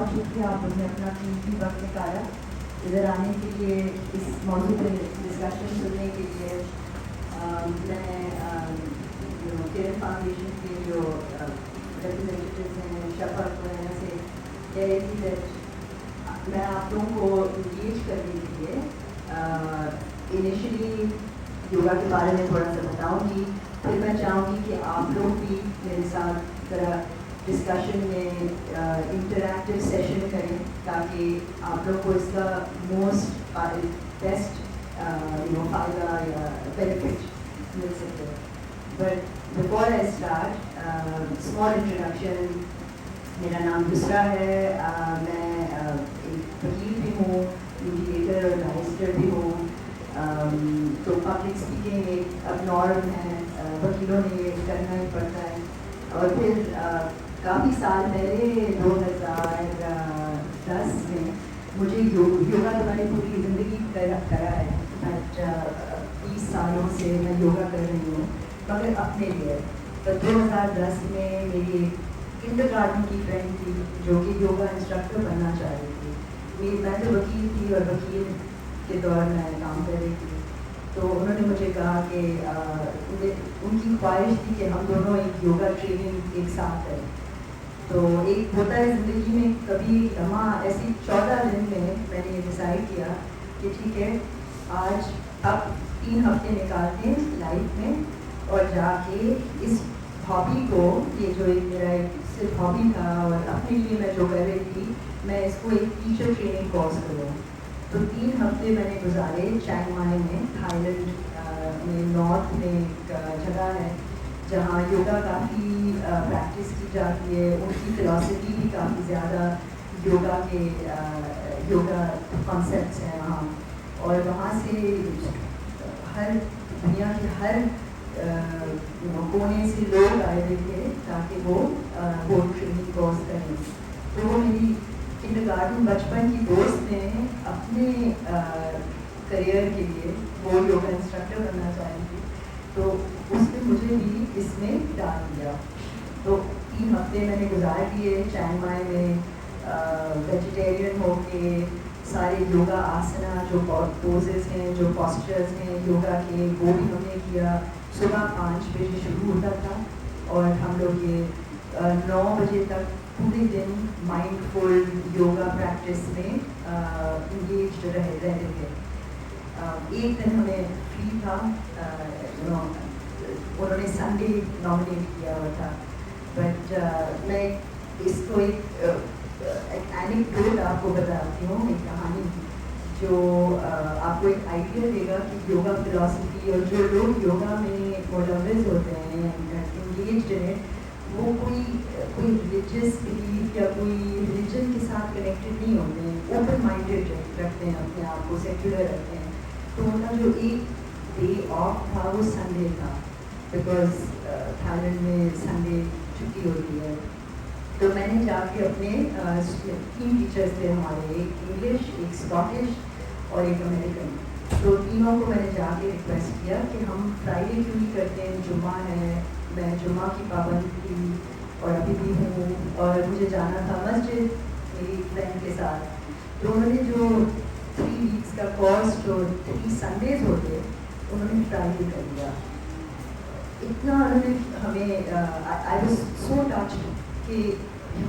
بہت شکریہ آپ نے اپنا قیمتی وقت نکالا ادھر آنے کے لیے, اس موضوع پہ ڈسکشن سننے کے لیے. میں کیئر فاؤنڈیشن کے جو ریپرزینٹیوز ہیں شفق وغیرہ سے کہہ رہی تھی کہ میں آپ لوگوں کو انگیج کرنے کے لیے انیشلی یوگا کے بارے میں تھوڑا سا بتاؤں گی, پھر میں چاہوں گی کہ آپ لوگ بھی میرے ساتھ ذرا ڈسکشن میں انٹریکٹیو سیشن کریں تاکہ آپ لوگ کو اس کا موسٹ بیسٹ فائدہ یا بینیفٹ مل سکے. But before I start, small introduction. میرا نام بسرا ہے, میں ایک وکیل بھی ہوں, میڈیٹر اور بیرسٹر بھی ہوں. تو پبلک اسپیکنگ ایک اب نارم ہے, وکیلوں نے یہ کرنا ہی پڑتا ہے. اور پھر کافی سال پہلے 2010 میں مجھے یوگا تو میں نے پوری زندگی کرا ہے, بٹ 20 سالوں سے میں یوگا کر رہی ہوں مگر اپنے لیے. تو 2010 میں میری کنڈر گارڈن کی فرینڈ تھی جو کہ یوگا انسٹرکٹر بننا چاہ رہی تھی. میں تو وکیل تھی اور وکیل کے دور میں کام کر رہی تھی. تو انہوں نے مجھے کہا کہ ان کی خواہش تھی کہ ہم دونوں ایک یوگا ٹریننگ ایک ساتھ کریں. تو ایک ہوتا ہے زندگی میں کبھی لمحہ ایسی 14 دن میں نے یہ ڈیسائڈ کیا کہ ٹھیک ہے آج اب 3 ہفتے نکالتے ہیں لائف میں اور جا کے اس ہابی کو, یہ جو ایک میرا ایک صرف ہابی تھا اور اپنے لیے میں جو کر رہی تھی, میں اس کو ایک ٹیچر ٹریننگ کورس کروں. تو 3 ہفتے میں نے گزارے چینگ مائی میں, تھائی لینڈ میں نارتھ میں ایک جگہ ہے جہاں یوگا کافی پریکٹس کی جاتی ہے. ان کی فلاسفی بھی کافی زیادہ یوگا کے یوگا کانسیپٹس ہیں وہاں. اور وہاں سے ہر دنیا کے ہر کونے سے لوگ آئے ہوئے تھے تاکہ وہ ٹریننگ کورس کریں. تو وہ میری کنڈر گارڈن بچپن کی دوست نے اپنے کریئر کے لیے وہ یوگا انسٹرکٹر بننا چاہی تھی, تو اس نے مجھے بھی اس میں ڈال دیا. تو 3 ہفتے میں نے گزار دیے چینگ مائی میں, ویجیٹیرین ہو کے سارے یوگا آسنا جو پوزز ہیں, جو پاسچرز ہیں یوگا کے, وہ بھی ہم نے کیا. صبح 5 بجے شروع ہوتا تھا اور ہم لوگ یہ 9 بجے تک پورے دن مائنڈ فل یوگا پریکٹس میں انگیج رہتے تھے. ایک دن ہمیں فری تھا, انہوں نے سنڈے نامنیٹ کیا ہوا تھا. بٹ میں اس کو ایک اینیکڈوٹ آپ کو بتاتی ہوں, ایک کہانی جو آپ کو ایک آئیڈیا دے گا کہ یوگا فلاسفی اور جو لوگ یوگا میں ملوث ہوتے ہیں انگیجڈ ہیں وہ کوئی ریلیجیس بلیف یا کوئی ریلیجن کے ساتھ کنیکٹڈ نہیں ہوتے ہیں, اوپن مائنڈیڈ رکھتے ہیں اپنے آپ کو, سیکولر رکھتے ہیں. تو ان کا جو ایک ڈے آف تھا وہ سنڈے تھا, بیکاز تھائی لینڈ میں سنڈے چھٹی ہوتی ہے. تو میں نے جا کے اپنے 3 ٹیچرس تھے ہمارے, ایک انگلش, ایک اسکاٹش اور ایک امریکن. تو تینوں کو میں نے جا کے ریکویسٹ کیا کہ ہم فرائیڈے کیوں نہیں کرتے ہیں, جمعہ ہے, میں جمعہ کی پابند تھی اور ابھی بھی ہوں, اور مجھے جانا تھا مسجد میری فرینڈ کے ساتھ. تو انہوں نے جو 3 ویکس کا کورس جو 3 سنڈیز ہوتے انہوں نے فرائیڈے کر دیا. اتنا انہوں نے ہمیں آئی واز سو ٹچڈ کہ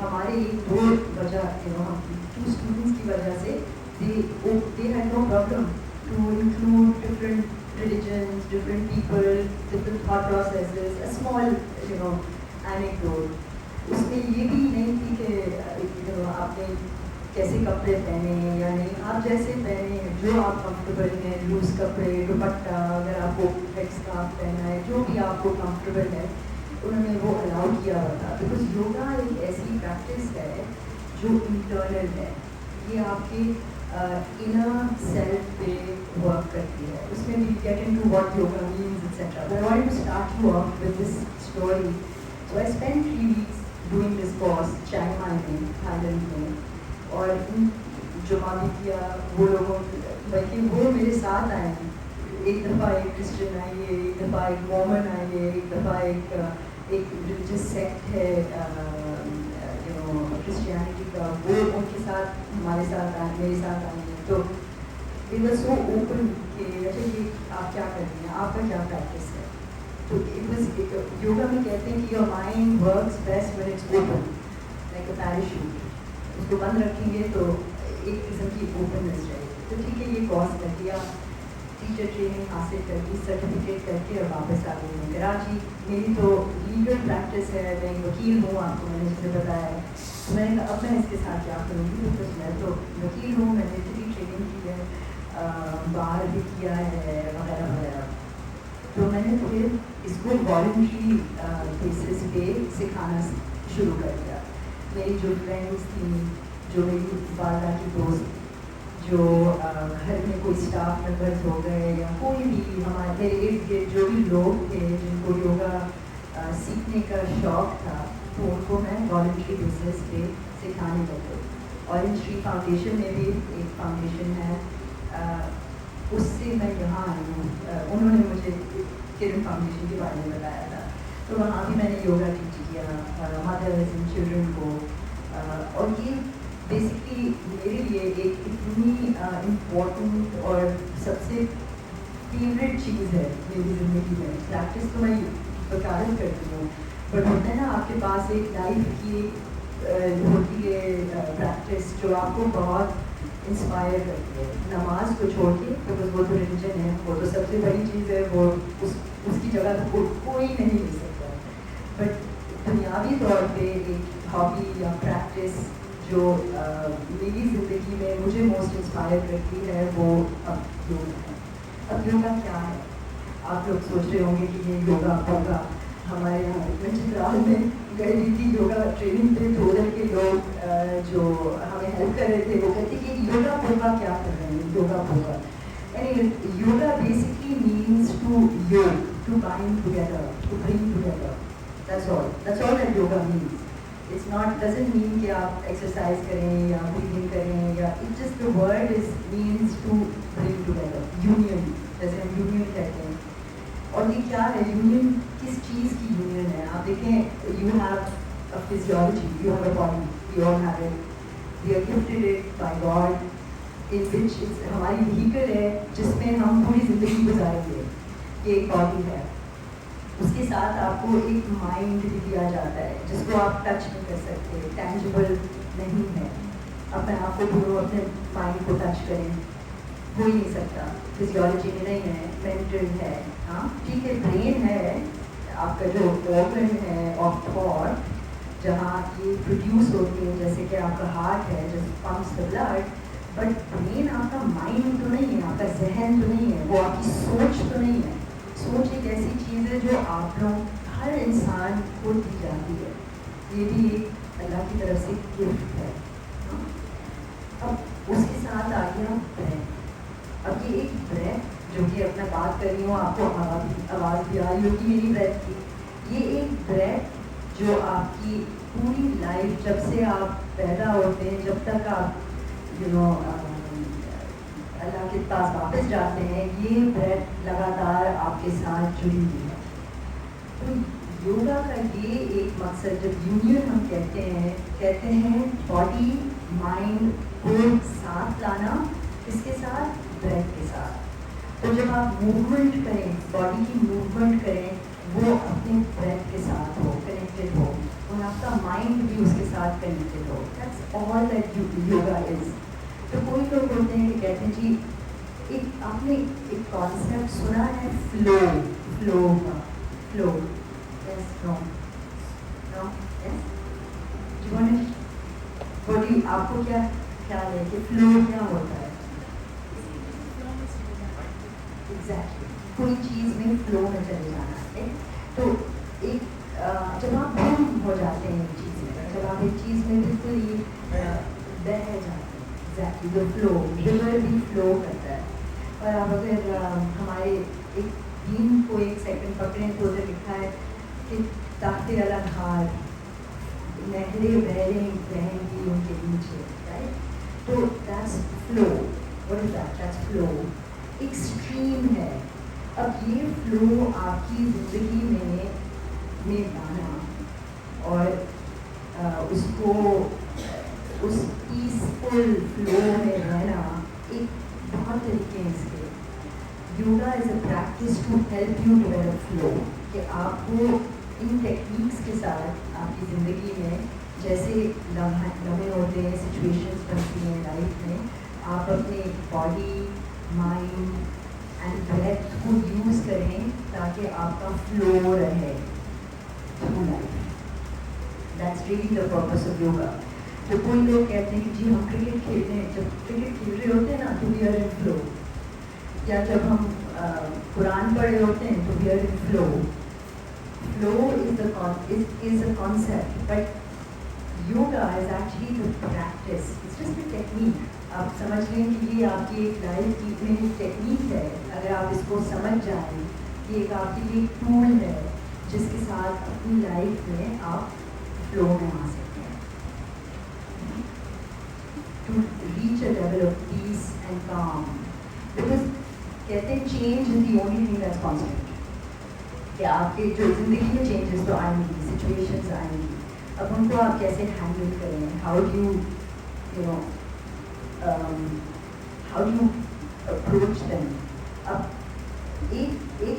ہمارے ایک دو وجہ ہم 2 اسٹوڈنٹس کی وجہ سے they had no problem to include different religions, different people, different thought processes, a small anecdote. اس میں یہ بھی نہیں تھی کہ آپ نے کیسے کپڑے پہنے یا نہیں, آپ جیسے پہنے جو آپ کمفرٹیبل ہیں, لوز کپڑے, دوپٹہ, اگر آپ کو ہیڈ اسکارف پہنا ہے, جو بھی آپ کو کمفرٹیبل ہے انہوں نے وہ الاؤ کیا ہوا تھا. بیکاز یوگا ایک ایسی پریکٹس ہے جو انٹرنل ہے, یہ آپ کے انر سیلف پہ ورک کرتی ہے. اس میں we get into what yoga means etcetera. But I want to start you off with this story. So I spend 3 weeks doing this course Chiang Mai میں, تھائی لینڈ میں, اور جمعہ بھی کیا. وہ لوگوں بلکہ وہ میرے ساتھ آئے ہیں, ایک دفعہ ایک کرسچن آئیے, ایک دفعہ ایک مومن آئیے, ایک دفعہ ایک ریلیجس سیکٹ ہے क्रिश्चियनिटी का, वो उनके साथ हमारे साथ आए, मेरे साथ आए हैं, तो इट वाज सो ओपन कि अच्छा ये आप क्या कर रही हैं, आपका क्या प्रैक्टिस है. तो इट वाज, योगा में कहते हैं कि your mind works best when it's open like a parachute. उसको बंद रखेंगे तो एक किस्म की ओपननेस रहेगी. तो ठीक है, ये कोर्स कर दिया, टीचर ट्रेनिंग हासिल कर दी, सर्टिफिकेट करके और वापस आ गई हूँ कराची. मेरी तो लीगल प्रैक्टिस है, मैं वकील हूँ, आपको मैंने जैसे बताया है. तो मैंने कहा अब मैं इसके साथ क्या करूँगी, तो मैं तो वकील हूँ, मैंने इतनी ट्रेनिंग की है, बाहर भी किया है वगैरह वगैरह. तो मैंने फिर इसको वॉलंटरी बेसिस पे सिखाना शुरू कर दिया. मेरी जो फ्रेंड्स थी, जो मेरी वालदा की दोस्त, जो घर में कोई स्टाफ मेंबर्स हो गए या कोई भी हमारे मेरे इर्द गिर्द जो भी लोग थे जिनको योगा सीखने का शौक़ था, तो उनको मैं वॉलंटरी बेसिस पे सिखाने लगी. ऑरेंज ट्री फाउंडेशन में भी एक फाउंडेशन है, उससे मैं यहाँ आई हूँ. उन्होंने मुझे किरण फाउंडेशन के बारे में बताया था, तो वहाँ भी मैंने योगा टीच किया मदर्स एंड चिल्ड्रन को. और ये बेसिकली मेरे लिए एक इतनी इम्पोर्टेंट और सबसे फेवरेट चीज़ है मेरी ज़िंदगी में. प्रैक्टिस तो मैं वकालत करती हूँ, बट होता है ना आपके पास एक लाइफ की होती है प्रैक्टिस जो आपको बहुत इंस्पायर करती है. नमाज को छोड़ के, तो बस वो तो रिलीजन है, वो तो सबसे बड़ी चीज़ है, वो उसकी जगह तो कोई नहीं ले सकता. बट दुनियावी तौर पे एक हॉबी या प्रैक्टिस जो मेरी ज़िंदगी में मुझे मोस्ट इंस्पायर करती है, वो अब योगा है. अब योगा क्या है, आप लोग सोच रहे होंगे कि ये योगा होगा. हमारे यहाँ मैं चित्राल में गई थी योगा ट्रेनिंग पे, तो उधर के लोग जो हमें हेल्प कर रहे थे वो कहते कि योगा होगा क्या कर रहे हैं, योगा होगा. Yoga basically means to yog, to bind together, to bring together. That's all that yoga means. It's not, doesn't mean कि आप exercise करें या breathing करें, या it just the word is means to bring together, union, जैसे हम union कहते हैं. और ये क्या है union, किस चीज़ की union है. आप देखें, you have a physiology, you have a body, we all have it, we are gifted it by God, in which it's हमारी vehicle है जिसमें हम पूरी ज़िंदगी गुजारेंगे. ये एक body है. उसके साथ आपको एक माइंड भी दिया जाता है जिसको आप टच नहीं कर सकते, टैंजिबल नहीं है. अब मैं आपको बोलूँ अपने माइंड को टच करें, हो ही नहीं सकता. फिजियोलॉजी में नहीं है, मेंटल है. हाँ ठीक है, ब्रेन है, आपका जो ऑर्गन है ऑफ थॉट, जहाँ ये प्रोड्यूस होती है, जैसे कि आपका हार्ट है जैसे pumps the blood. But brain आपका माइंड तो नहीं है, आपका जहन तो नहीं है, वो आपकी सोच तो नहीं है. सोच एक ऐसी चीज़ है जो आप लोग हर इंसान को दी जाती है. ये भी एक अल्लाह की तरफ से गिफ्ट है. अब उसके साथ आ गया ब्रेथ. अब ये एक ब्रेथ जो कि अब मैं बात कर रही हूँ, आपको आवाज़ भी आ रही होगी मेरी ब्रेथ की. ये एक ब्रेथ जो आपकी पूरी लाइफ, जब से आप पैदा होते हैं जब तक आप अल्लाह के पास वापस जाते हैं, ये ब्रेथ लगातार आपके साथ जुड़ी हुई है. तो योगा का ये एक मकसद, जब यूनियन हम कहते हैं बॉडी माइंड को साथ लाना, इसके साथ ब्रेथ के साथ. तो जब आप मूवमेंट करें, बॉडी की मूवमेंट करें, वो अपने ब्रेथ के साथ हो, कनेक्टेड हो, और आपका माइंड भी उसके साथ कनेक्टेड हो. That's all that yoga is. तो कोई लोग बोलते हैं कि कहते हैं जी एक आपने एक कॉन्सेप्ट सुना है फ्लो, फ्लो का, flow. Yes, no, no, yes. जीवन बोली, आपको क्या ख्याल है कि फ्लो क्या होता है? एग्जैक्टली, कोई चीज़ में फ्लो में चले जाना है. तो एक जब आप गुम हो जाते हैं एक चीज़ में, जब आप एक चीज़ में बिल्कुल ही बह जाते हैं, एग्जैक्टली जो फ्लो, रिवर भी फ्लो करता है. और आप अगर हमारे एक दिन को एक सेकंड पकड़ें तो उधर लिखा है कि ताकते अलग हार नहरें बहेंगी उनके नीचे, राइट. तो that's flow. What is that? That's flow. एक स्ट्रीम है. अब ये फ्लो आपकी ज़िंदगी में लाना, और اس کو اس پیسفل فلو میں رہنا ایک بہت طریقے ہیں اس کے. Yoga is a practice to help you develop flow, کہ آپ کو ان ٹیکنیکس کے ساتھ آپ کی زندگی میں جیسے لمحے ہوتے ہیں, سچویشنز بنتی ہیں لائف میں, آپ اپنے باڈی, مائنڈ اینڈ بریتھ کو یوز کریں تاکہ آپ کا فلو رہے through life. That's really the purpose of yoga. تو کوئی لوگ کہتے ہیں کہ جی ہم کرکٹ کھیلتے ہیں, جب کرکٹ کھیل رہے ہوتے ہیں نا تو وی آر ان فلو, یا جب ہم قرآن پڑھ رہے ہوتے ہیں تو we are in flow. Flow is a concept, but yoga is actually the practice, it's just a technique. آپ سمجھ لیں کہ یہ آپ کی ایک لائف کی میں ایک ٹیکنیک ہے. اگر آپ اس کو سمجھ جائیں, یہ ایک آپ کے لیے ایک ٹول ہے جس کے ساتھ اپنی لائف میں آپ فلو میں آ سکتے ہیں. To reach a level of peace and calm, because کہتے ہیں change is the only thing that's constant, کہ آپ کے جو زندگی میں چینجز تو آئیں گی, سچویشنز آئیں گی, اب ان کو آپ کیسے ہینڈل کریں, how do you know how do you approach them. اب ایک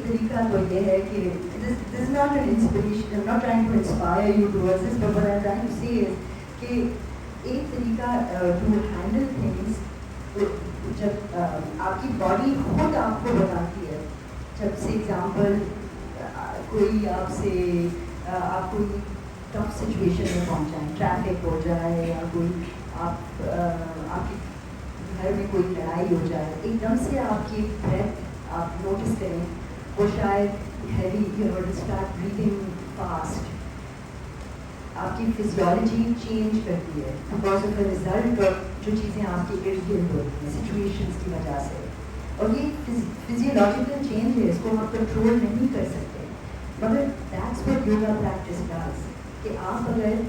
طریقہ تو یہ ہے کہ this is not an inspiration, I'm not trying to inspire you towards this, but what I'm trying to say is کہ ایک طریقہ to handle things, جب آپ کی باڈی خود آپ کو بتاتی ہے. جب سے ایگزامپل کوئی آپ کوئی ٹف سچویشن میں پہنچائیں, ٹریفک ہو جائے یا کوئی آپ کے گھر میں کوئی لڑائی ہو جائے, ایک دم سے آپ کی بریتھ آپ نوٹس کریں, وہ شاید ہیوی, اسٹارٹ بریتھنگ فاسٹ, آپ کی فزیولوجی چینج کرتی ہے because of a result of جو چیزیں آپ کے ارد گرد ہوتی ہیں سچویشنس کی وجہ سے. اور یہ فزیولوجیکل چینج ہے, اس کو آپ کنٹرول نہیں کر سکتے, مگر that's what yoga practice does. کہ آپ اگر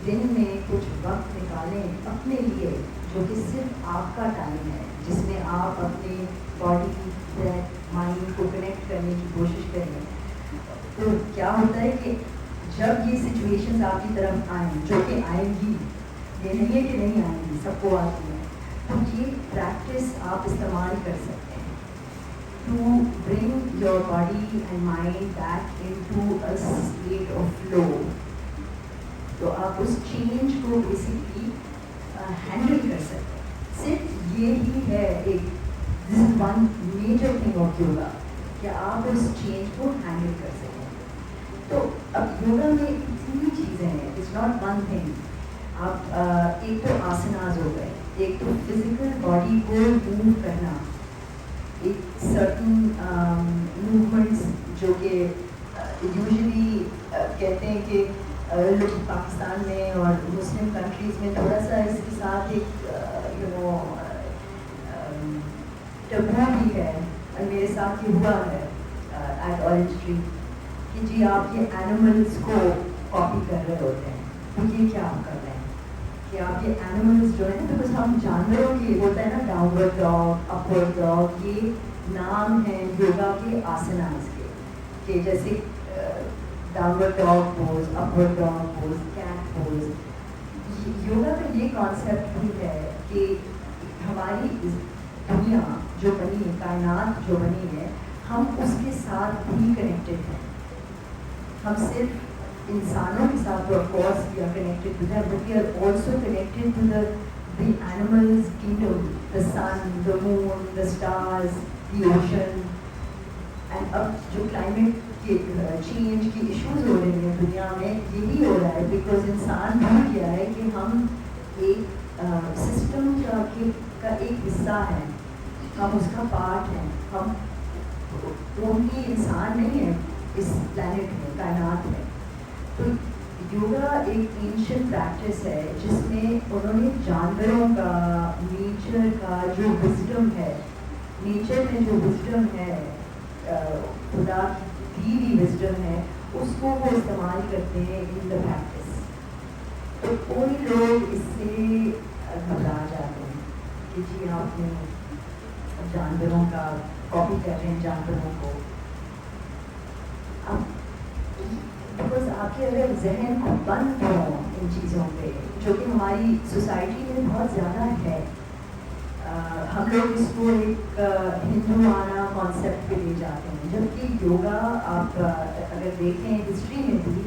دن میں کچھ وقت نکالیں اپنے لیے, جو کہ صرف آپ کا ٹائم ہے, جس میں آپ اپنے باڈی, بریتھ, مائنڈ کو کنیکٹ کرنے کی کوشش کریں, تو کیا ہوتا ہے کہ جب یہ سچویشنز آپ کی طرف آئیں, جو کہ آئیں گی, یہ نہیں ہے کہ نہیں آئیں گی, سب کو آتی ہیں, تو یہ پریکٹس آپ استعمال کر سکتے ہیں to bring your body and mind back into a state of flow. تو آپ اس چینج کو بیسکلی ہینڈل کر سکتے ہیں. صرف یہی ہے ایک this is one major thing of yoga, کہ آپ اس چینج کو ہینڈل کر سکیں. تو اب یوگا میں اتنی چیزیں ہیں, اٹس ناٹ ون تھنگ. آپ ایک تو آسناز ہو گئے, ایک تو فزیکل باڈی کو موو کرنا, ایک سرٹن موومنٹس جو کہ یوزلی کہتے ہیں کہ لوگ پاکستان میں اور مسلم کنٹریز میں تھوڑا سا اس کے ساتھ ایک ٹبو بھی ہے, اور میرے ساتھ یہ ہوا ہے ایٹ اورنج ٹری, کہ جی آپ یہ اینیملس کو کاپی کر رہے ہوتے ہیں, تو یہ کیا آپ کر رہے ہیں کہ آپ یہ اینیملس جو ہے نا, بس ہم جانوروں کی ہوتا ہے نا, downward dog, upward dog, یہ نام ہیں یوگا کے آسناز کے, کہ جیسے downward dog pose, upward dog pose, cat pose. Yoga کا یہ کانسیپٹ بھی ہے کہ ہماری دنیا جو بنی ہے, کائنات جو بنی ہے, ہم اس کے ساتھ بھی کنیکٹڈ ہیں. ہم صرف انسانوں کے ساتھ تو of course we are connected with that, but we are also connected to the animals kingdom, the sun, the moon, the stars, the ocean. And اب جو کلائمیٹ کے چینج کی ایشوز ہو رہی ہیں دنیا میں, یہی ہو رہا ہے بیکاز انسان بھول گیا ہے کہ ہم ایک سسٹم کا ایک حصہ ہیں, ہم اس کا پارٹ ہیں, ہم اونلی انسان نہیں ہیں اس پلانٹ میں, کائنات میں. تو یوگا ایک اینشنٹ پریکٹس ہے جس میں انہوں نے جانوروں کا, نیچر کا جو وزڈم ہے, نیچر میں جو وزڈم ہے, خدا کی دی وزڈم ہے, اس کو وہ استعمال کرتے ہیں ان دا پریکٹس. تو کوئی لوگ اس سے گھبرا جاتے ہیں کہ جی آپ نے جانوروں کا کاپی کر رہے ہیں, جانوروں کو. اب बिकॉज आपके अगर जहन बंद हो इन चीज़ों पे, जो कि हमारी सोसाइटी में बहुत ज़्यादा है, हम लोग इसको एक हिंदुआना कॉन्सेप्ट पे ले जाते हैं, जबकि योगा आप अगर देखें हिस्ट्री में भी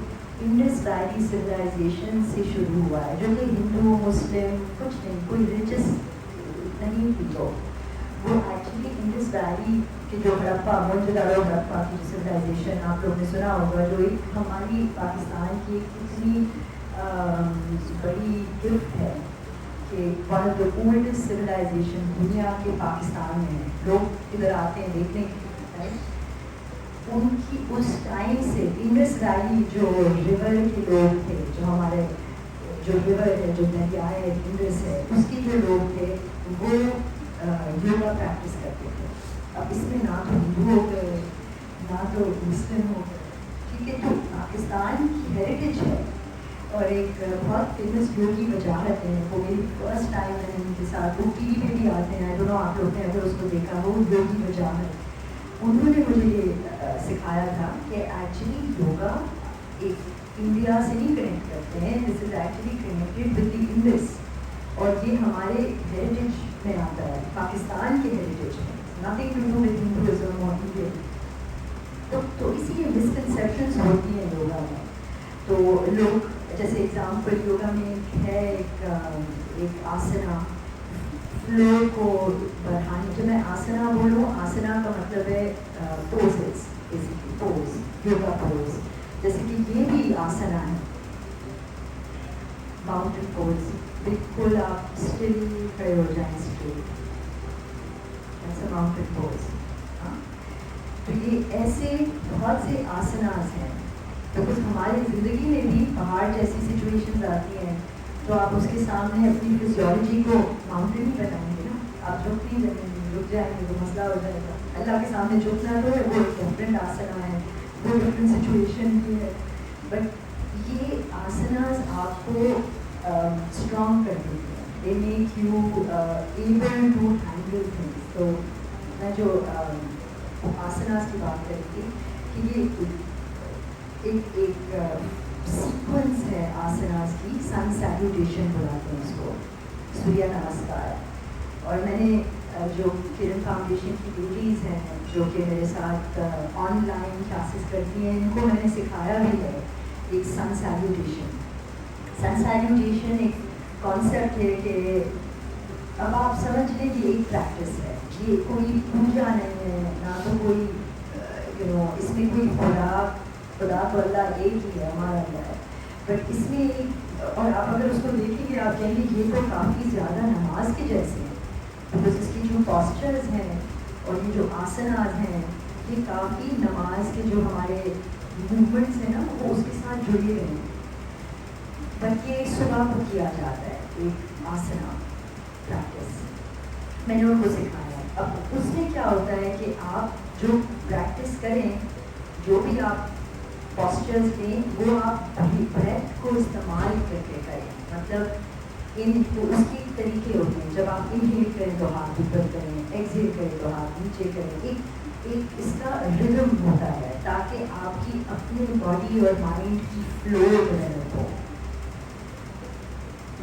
इंडस वैली सिविलाइजेशन से शुरू हुआ है, जो कि हिंदू मुस्लिम कुछ नहीं, कोई रिलीजियस नहीं थी, तो वो एक्चुअली इंडस वैली के जो हड़प्पा मोहनजोदड़ो हड़प्पा की जो सिविलाइजेशन आप लोगों ने सुना होगा, जो एक हमारी पाकिस्तान की इतनी बड़ी गिफ्ट है कि one of the oldest civilization दुनिया के पाकिस्तान में है, लोग इधर आते हैं देखने के लिए। उनकी उस टाइम से इंडस वैली जो रिवर के लोग थे, जो हमारे जो रिवर है, जो दरियाए इंडस है, उसके जो लोग थे वो योगा प्रैक्टिस करते थे। अब इसमें ना तो हिंदू हो गए ना तो मुस्लिम हो गए, ठीक है। तो पाकिस्तान की हेरिटेज है, और एक बहुत फेमस योगी वजाहत है, वो मेरी फर्स्ट टाइम मैंने उनके साथ, वो टी वी पे भी आते हैं, दोनों आप लोग ने अगर उसको देखा हो, योगी वजाहत, उन्होंने मुझे ये सिखाया था कि एक्चुअली योगा एक इंडिया से नहीं कनेक्ट करते हैं, this is actually connected with the Indus, और ये हमारे हेरिटेज में आता है, पाकिस्तान के हेरिटेज में, nothing to do with Hinduism और इंडियन। तो इसीलिए मिसकंसेप्शंस होती हैं योगा में। तो लोग जैसे एग्जाम्पल योगा में है एक आसना, फ्लो को बढ़ाने, जब मैं आसना बोलूँ, आसना का मतलब है poses, basically pose, yoga pose, जैसे कि ये भी आसना है, माउंटेन पोज, बिल्कुल आप स्टिल खड़े हो जाएं, स्टिल, ऐसा माउंटेन पोज। हाँ, तो ये ऐसे बहुत से आसनास हैं, बिकॉज हमारी ज़िंदगी में भी पहाड़ जैसी सिचुएशंस आती हैं, तो आप उसके सामने अपनी फिजियोलॉजी को माउंटेन ही बनाएंगे ना, आप झुक नहीं जाएंगे, रुक जाएंगे तो मसला हो जाएगा। अल्लाह के सामने झुकना तो है, वो एक डिफरेंट आसना है, वो डिफरेंट सिचुएशन भी है, बट ये आसनास आपको स्ट्रॉन्ग कर देते हैं, they make you able to handle things. तो मैं जो आसनास की बात कर रही थी कि ये एक सीक्वेंस है आसनास की, सन सैल्यूटेशन बुलाते हैं उसको, सूर्य नमस्कार। और मैंने जो किरण फाउंडेशन की ड्यूटीज़ हैं, जो कि मेरे साथ ऑनलाइन क्लासेस करती हैं, इनको मैंने सिखाया भी है एक सन सैल्यूटेशन। सन सैल्यूटेशन एक कॉन्सेप्ट है कि अब आप समझ लें कि एक प्रैक्टिस है, ये कोई पूजा नहीं है, ना तो कोई इसमें कोई खुदा तो अल्लाह एक ही है, हमारा अल्लाह है, बट इसमें और आप अगर उसको देखेंगे आप कहेंगे ये तो काफ़ी ज़्यादा नमाज के जैसे हैं, बिकॉज इसकी जो पॉस्चर्स हैं और ये जो आसनास हैं, ये काफ़ी नमाज के जो हमारे मूवमेंट्स हैं ना, वो उसके साथ जुड़े हुए हैं। बट ये सुबह को किया जाता है, एक आसना प्रैक्टिस मैंने उनको सिखाया। अब उसमें क्या होता है कि आप जो प्रैक्टिस करें, जो भी आप पॉस्चर्स लें, वो आप ब्रेथ को इस्तेमाल करके करें, मतलब उसके तरीके होते हैं, जब आप इनहेल करें तो हाथ ऊपर करें, एक्सहेल करें तो हाथ नीचे करें, एक इसका रिदम होता है, ताकि आपकी अपनी बॉडी और माइंड की फ्लो डेवलप हो।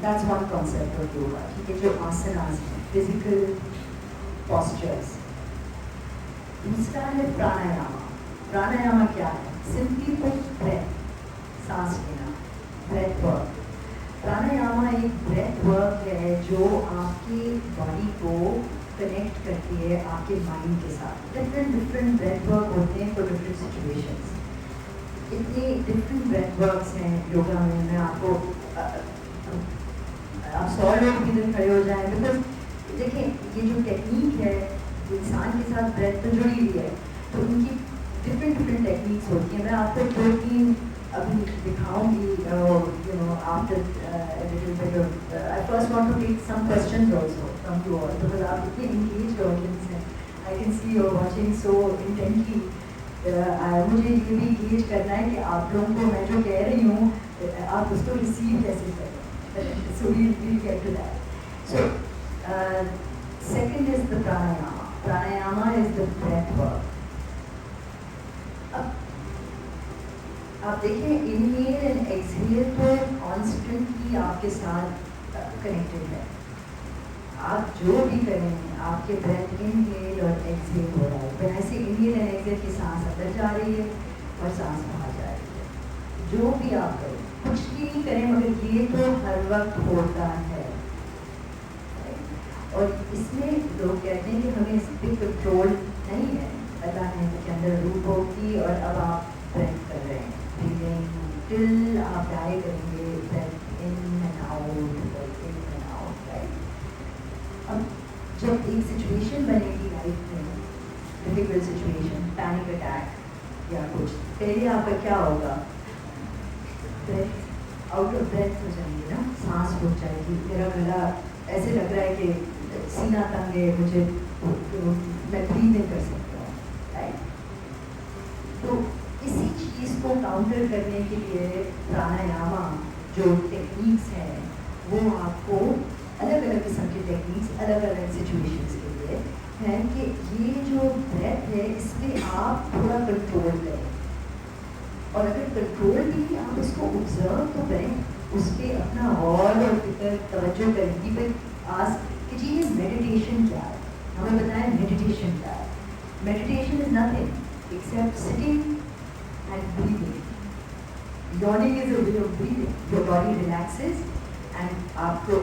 That's one concept of yoga, ठीक है, जो आसनास हैं, फिजिकल पॉस्चर्स। दूसरा है प्राणायाम। प्राणायाम क्या है? सिंपली पुट ब्रेथ, सांस लेना, ब्रेथ वर्क। प्राणायाम एक ब्रेथ वर्क है जो आपकी बॉडी को कनेक्ट करती है आपके माइंड के साथ। डिफरेंट ब्रेथ वर्क होते हैं फॉर डिफरेंट सिचुएशंस। इतने डिफरेंट ब्रेथ वर्क्स हैं योगा में, मैं आपको आप 100 लोग भी दिन खड़े हो जाएं, बिकॉज देखिए ये जो टेक्निक है इंसान के साथ ब्रेथ तो जुड़ी हुई है, तो उनकी डिफरेंट टेक्निक्स होती हैं। मैं आपको 2-3 अभी दिखाऊंगी, after I first want to take some questions also from you all, because आप इतने एंगेज्ड ऑडियंस हैं, I can see you are watching so intently. मुझे ये भी एंगेज करना है कि आप लोगों को मैं जो कह रही हूँ आप उसको रिसीव कैसे करें। So we'll get to that. So second is the pranayama. Pranayama is the breath work. آپ دیکھیں انہیل اینڈ ایکسہیل تو کانسٹنٹلی آپ کے ساتھ کنیکٹڈ ہے. آپ جو بھی کریں آپ کے بریتھ انہیل اور ایکسہیل ہو رہا ہے. ویسے انہیل اینڈ ایکسہیل کی سانس اندر جا رہی ہے اور سانس باہر جا رہی ہے. جو بھی آپ کریں کچھ بھی نہیں کریں مگر یہ تو ہر وقت ہوتا ہے. اور اس میں لوگ کہتے ہیں کہ ہمیں اس پہ کنٹرول نہیں ہے. اللہ نے کے اندر روح ہوتی اور اب آپ بریتھ کر رہے ہیں. ٹل آپ ڈائی کریں گے breathe in and out in and out. Right. اب جب ایک سچویشن بنے گی لائف میں ڈفیکلٹ سچویشن پینک اٹیک یا کچھ پہلے آپ کا کیا ہوگا؟ بریتھ آؤٹ آف بریتھ ہو جائیں گے نا. سانس رک جائے گی. میرا گلا ایسے لگ رہا ہے کہ سینہ تنگ ہے مجھے میں بریتھ نہیں کر سکتا ہوں. رائٹ. تو اسی چیز کو کاؤنٹر کرنے کے لیے پرانایاما جو ٹیکنیکس ہیں وہ آپ کو الگ الگ قسم کے ٹیکنیکس الگ الگ سچویشنس کے لیے ہیں کہ یہ جو بریتھ ہے اس میں آپ تھوڑا کنٹرول کریں. اور اگر کنٹرول بھی آپ اس کو آبزرو تو کریں, اس پہ اپنا غور اور فکر توجہ کریں گی. پھر آج کہ جی یہ میڈیٹیشن کیا ہے, ہمیں بتائیں میڈیٹیشن کیا ہے. Meditation is nothing except sitting and breathing. Yawning is a way of breathing. Your body relaxes and آپ کو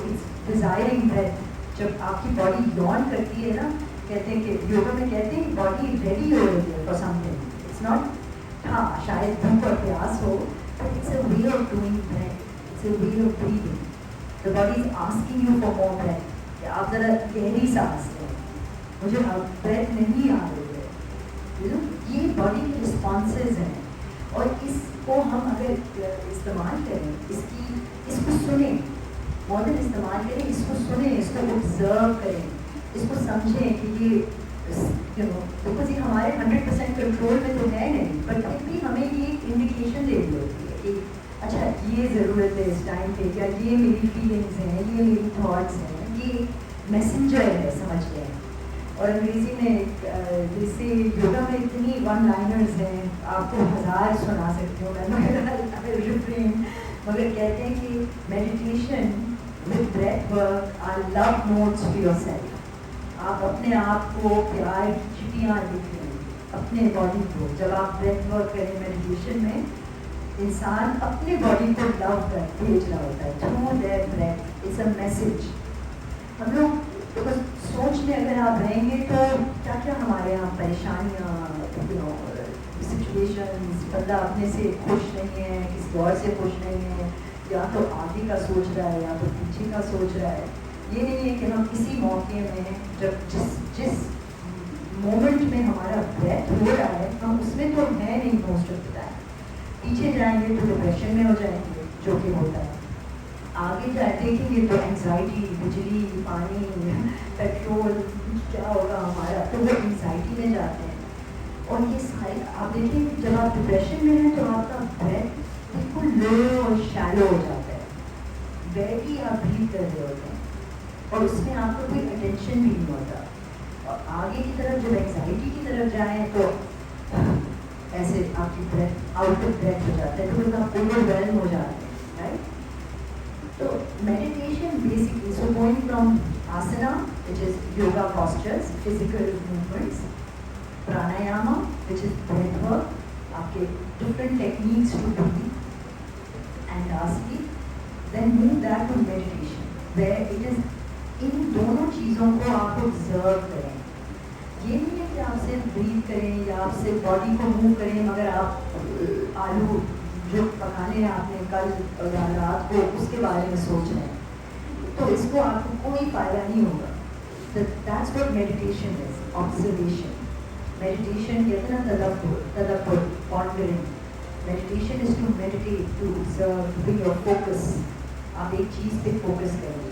ڈیزائرنگ بریتھ. جب آپ کی باڈی یون کرتی ہے نا, کہتے ہیں کہ یوگا میں کہتے ہیں باڈی ریڈی ہو رہی ہے for something. It's not ہاں شاید بھوک اور پیاس ہو but it's a way of doing breath. It's a way of breathing. The body is asking you for more breath. کہ آپ ذرا گہری سانس لیں, مجھے بریتھ نہیں آ رہی ہے. یہ باڈی کے رسپانسز ہیں اور اس کو ہم اگر استعمال کریں, اس کو سنیں, مور دین استعمال کریں, اس کو سنیں, اس کو آبزرو کریں, اس کو سمجھیں کہ یہ بیکاز یہ ہمارے 100% کنٹرول میں تو ہے نہیں, بٹ پھر بھی ہمیں یہ ایک انڈیکیشن دے رہی ہوتی ہے کہ اچھا یہ ضرورت ہے اس ٹائم پہ, یا یہ میری فیلنگس ہیں, یہ میری تھاٹس ہیں, یہ میسنجر ہے, سمجھ لیں. اور انگریزی میں جیسے یوگا میں اتنی ون لائنرز ہیں, آپ کو 1000 سنا سکتی ہوں میں ریفرین, مگر کہتے ہیں کہ meditation with breath work are love notes to yourself. آپ اپنے آپ کو پیار کی چٹیاں لکھ رہے ہیں اپنے باڈی کو. جب آپ بریتھ ورک کریں میڈیٹیشن میں, انسان اپنے باڈی کو لو کر بھیج رہا ہوتا ہے through their breath. It's a message. ہم لوگ سوچ میں اگر آپ رہیں گے تو کیا کیا ہمارے یہاں پریشانیاں, سچویشنز, بندہ اپنے سے خوش نہیں ہے, کسی اور سے خوش نہیں ہے, یا تو آگے کا سوچ رہا ہے یا تو پیچھے کا سوچ رہا ہے. یہ نہیں ہے کہ ہم کسی موقع میں جب جس مومنٹ میں ہمارا بریتھ ہو رہا ہے ہم اس میں تو ہے نہیں موسٹ آف دا ٹائم. پیچھے جائیں گے تو ڈپریشن میں ہو جائیں گے جو کہ ہوتا ہے. آگے جائے دیکھیں گے تو انگزائٹی, بجلی, پانی, پیٹرول, کیا ہوگا ہمارا, تو وہ انگزائٹی میں جاتے ہیں. اور یہ سارے آپ دیکھیں جب آپ ڈپریشن میں ہیں تو آپ کا بریتھ بالکل لو اور شیلو ہو جاتا ہے, بیٹھی آپ بریتھ کر رہے ہوتے ہیں اور اس میں آپ کو کوئی اٹینشن بھی نہیں ہوتا. اور آگے کی طرف جب انگزائٹی کی طرف جائیں تو ایسے آپ کی بریتھ آؤٹ آف بریتھ ہو جاتا ہے, تو آپ اوور ویلم ہو جاتے ہیں. رائٹ. تو meditation basically so going from asana which is yoga postures, physical movements, pranayama which is breath work, آپ کے different techniques to breathe, and lastly then move that to meditation where it is ان دونوں چیزوں کو آپ observe کریں. یہ نہیں ہے کہ آپ صرف بریتھ کریں یا آپ صرف باڈی کو موو کریں مگر آپ آلو جو پکانے ہیں آپ نے کل یا رات کو اس کے بارے میں سوچ رہے ہیں, تو اس کو آپ کو کوئی فائدہ نہیں ہوگا. That's what meditation is, observation. Meditation کہتے ہیں نا تدبر, pondering. Meditation is to meditate, to observe, to bring your focus. آپ ایک چیز پہ فوکس کریں.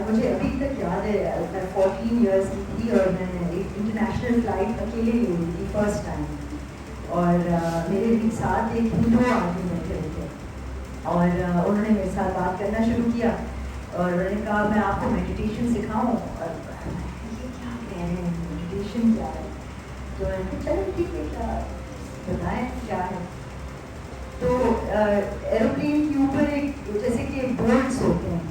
مجھے ابھی تک یاد ہے میں 14 ایئرس کی تھی اور میں ایک انٹرنیشنل فلائٹ اکیلے لے ہوئی تھی فرسٹ ٹائم, اور میرے ساتھ ایک ہندو آدمی بیٹھے ہوئے تھے اور انہوں نے میرے ساتھ بات کرنا شروع کیا اور انہوں نے کہا میں آپ کو میڈیٹیشن سکھاؤں. اور یہ کیا کہہ رہے ہیں, میڈیٹیشن کیا ہے؟ تو میں نے کہا چلو ٹھیک ہے, کیا بتائیں کیا ہے. تو ایروپلین کے اوپر ایک جیسے کہ بورڈس ہوتے ہیں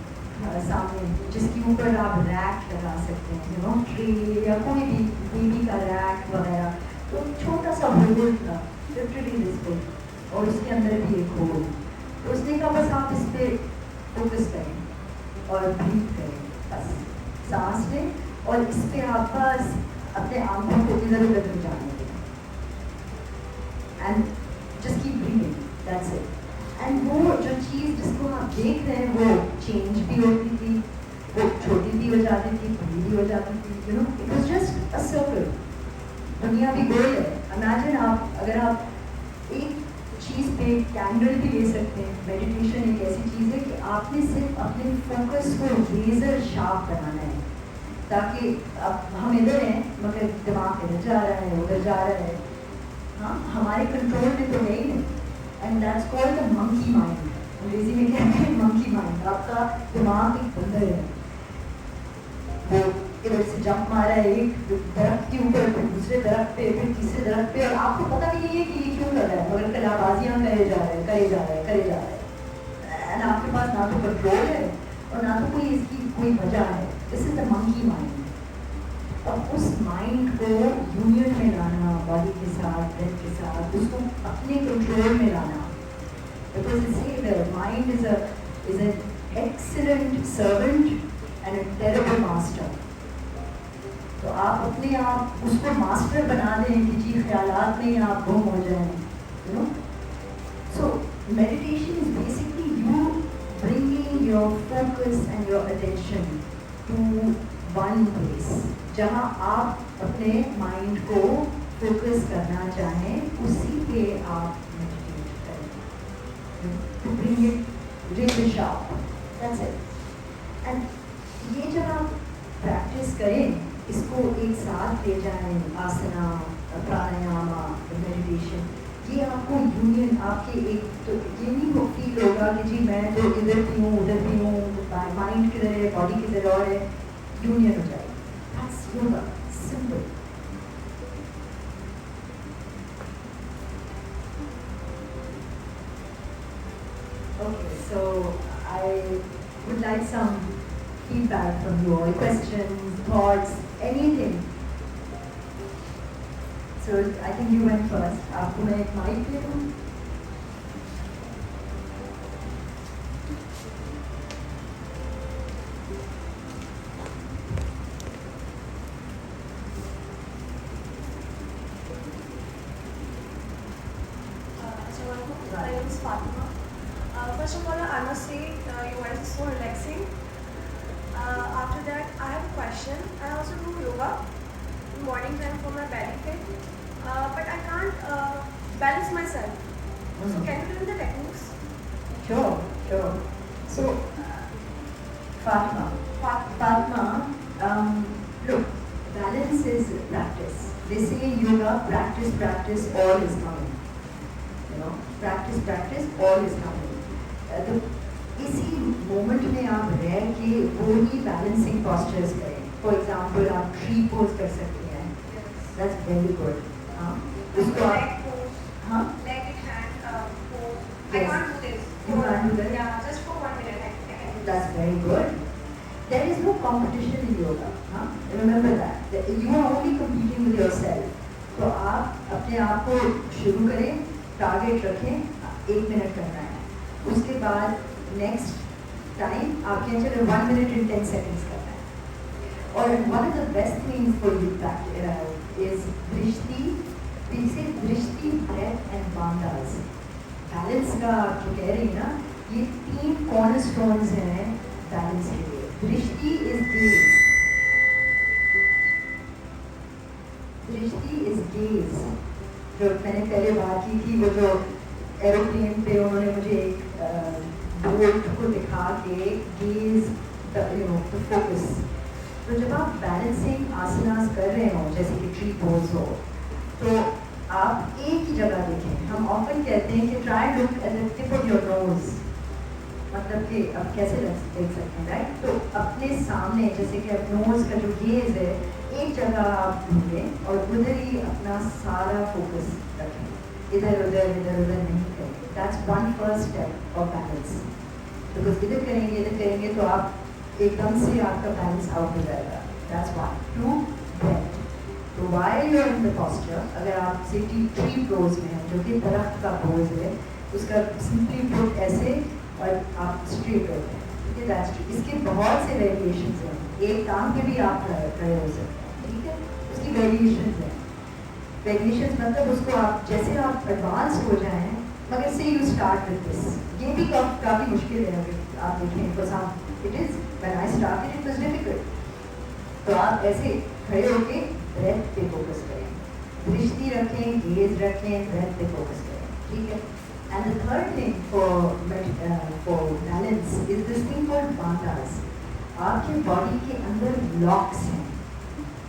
سامنے جس کے اوپر آپ ریک لگا سکتے ہیں، یو نو ٹری یا کوئی بھی بیبی کا ریک وغیرہ. تو چھوٹا سا ہول تھا لٹرلی دس پہ، اور اس کے اندر بھی ایک ہول. تو اس نے کہا بس آپ اس پہ فوکس کریں اور بریتھ کریں، بس سانس لیں اور اس پہ آپ بس اپنے آنکھوں کو ادھر ادھر نہیں جانے دیں and just keep breathing, that's it. And وہ جو چیز جس کو آپ دیکھ رہے ہیں وہ چینج بھی ہوتی تھی، وہ چھوٹی بھی ہو جاتی تھی، بڑی بھی ہو جاتی تھی، you know it was just a circle. دنیا بھی گول ہے. امیجن آپ اگر آپ ایک چیز پہ کینڈل بھی لے سکتے ہیں. میڈیٹیشن ایک ایسی چیز ہے کہ آپ نے صرف اپنے فوکس کو لیزر شارپ بنانا ہے، تاکہ اب ہم ادھر ہیں مگر دماغ ادھر جا رہا ہے ادھر جا رہا ہے. ہاں ہمارے کنٹرول میں تو ہے ہی نہیں. And that's called the monkey mind. انگریزی میں کہتے ہیں منکی مائنڈ. آپ کا دماغ ایک بندر ہے، وہ ادھر سے جمپ مارا ہے ایک درخت کے اوپر، پھر دوسرے درخت پہ، پھر تیسرے درخت پہ، اور آپ کو پتہ بھی نہیں ہے کہ یہ کیوں کر رہا ہے، مگر کلابازیاں کرے جا رہے ہیں. اینڈ آپ کے پاس نہ تو کنٹرول ہے اور نہ تو کوئی اس کی کوئی وجہ ہے. دس از دا منکی مائنڈ. اب اس مائنڈ کو یونین میں لانا، باڈی کے ساتھ، بریتھ کے ساتھ، اس کو اپنے کنٹرول میں لانا. Because mind is an excellent servant and a terrible master. تو آپ اپنے آپ اس کو ماسٹر بنا دیں کہ جی خیالات میں ہی آپ گم ہو جائیں، you know. So meditation is basically you bringing your focus and your attention to one place. جہاں آپ اپنے مائنڈ کو فوکس کرنا چاہیں اسی پہ آپ میڈیٹیٹ کریں. To bring it really sharp, that's it. And یہ جب آپ پریکٹس کریں، اس کو ایک ساتھ لے جائیں، آسنا، پرانایاما، میڈیٹیشن، یہ آپ کو یونین آپ کے ایک تو یہ نہیں وہ فیل ہوگا کہ جی میں تو ادھر بھی ہوں ادھر بھی ہوں، مائنڈ کدھر ہے باڈی کدھر اور ہے. یونین ہو جائے. That's yoga. Simple. Okay, so I would like some feedback from you, or questions, thoughts, anything. So I think you went first. आपको मैं एक mic दे दूँ? My name is Fatima. First of all, I must say your voice is so relaxing. After that, I have a question. I also do yoga in morning time for my belly fit, but I can't balance myself. So can you tell me the techniques? Sure. So, Fatima, look, balance is practice. They say in yoga, practice, all is coming. You know, practice, all is coming. تو اسی moment میں آپ رہ کے وہی balancing postures کریں. For example آپ tree pose کر سکتے ہیں. That's very good. ہاں اس کو آپ ہاں that's very good. There is no competition in yoga. Remember that. You are only competing with yourself. تو آپ اپنے آپ کو شروع کریں، ٹارگیٹ رکھیں 1 منٹ کرنا ہے. اس کے بعد نیکسٹ ٹائم آپ کہیں چلے 1 منٹ and 10 seconds کرنا ہے. اور one of the best things for you is drishti. We say drishti, breath and bandhas. Balance کا جو کہہ رہی ہیں نا، یہ 3 کارنر اسٹونز ہیں بیلنس کے لیے. درشتی از گیز. جو میں نے پہلے بات کی تھی، وہ جو ایروپلین پہ انہوں نے مجھے ایک بورڈ کو دکھا کے گیز فوکس. تو جب آپ بیلنسنگ آسناس کر رہے ہوں جیسے کہ ٹری پوز ہو، تو آپ ایک ہی جگہ دیکھیں. ہم آفن کہتے ہیں کہ try look at the tip of your nose. مطلب کہ اب کیسے دیکھ سکتے ہیں، رائٹ؟ تو اپنے سامنے جیسے کہ اب نوز کا جو گیز ہے ایک جگہ آپ ڈھونڈیں اور ادھر ہی اپنا سارا فوکس رکھیں. ادھر ادھر نہیں کریں. That's one first step of balance. Because इधर करेंगे तो आप एकदम से आपका balance out हो जाएगा. That's one. 2, breath. So while you're in the posture, अगर आप safety 3 pose में हैं, जो कि दरख्त का pose है, उसका simply put ऐसे और आप straight होते हैं. ठीक है, that's true. इसके बहुत से variations हैं. एक टांग पे भी आप खड़े हो सकते हैं. ठीक है, उसकी variations हैं. Variations मतलब उसको आप जैसे आप advanced हो जाएं, मगर से you start with this. ये भी काफ़ी मुश्किल है अगर आप देखें, because it is when I started it was difficult. तो आप ऐसे खड़े होके ब्रेथ पे फोकस करें, दृष्टि रखें, गेज रखें, ब्रेथ पे फोकस करें. ठीक है. And the third thing for balance is this thing called bandhas. आपके बॉडी के अंदर लॉक्स हैं,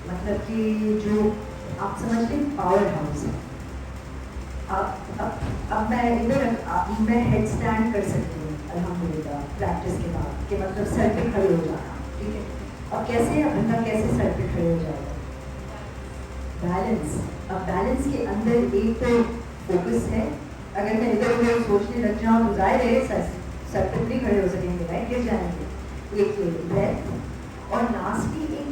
मतलब कि जो आप समझ लें पावर हाउस है. अब मैं हेड स्टैंड कर सकती हूँ अल्हम्दुलिल्लाह प्रैक्टिस के बाद, कि मतलब सर पे खड़े हो जाना. ठीक है. अब कैसे बंदा कैसे सर पे खड़े हो जाएगा? बैलेंस. अब बैलेंस के अंदर एक तो फोकस है. अगर मैं इधर उधर सोचने लग जाऊँ तो जाहिर है सर पे नहीं खड़े हो सकेंगे, राइट, गिर जाएंगे. एक ब्रेथ और लास्टली एक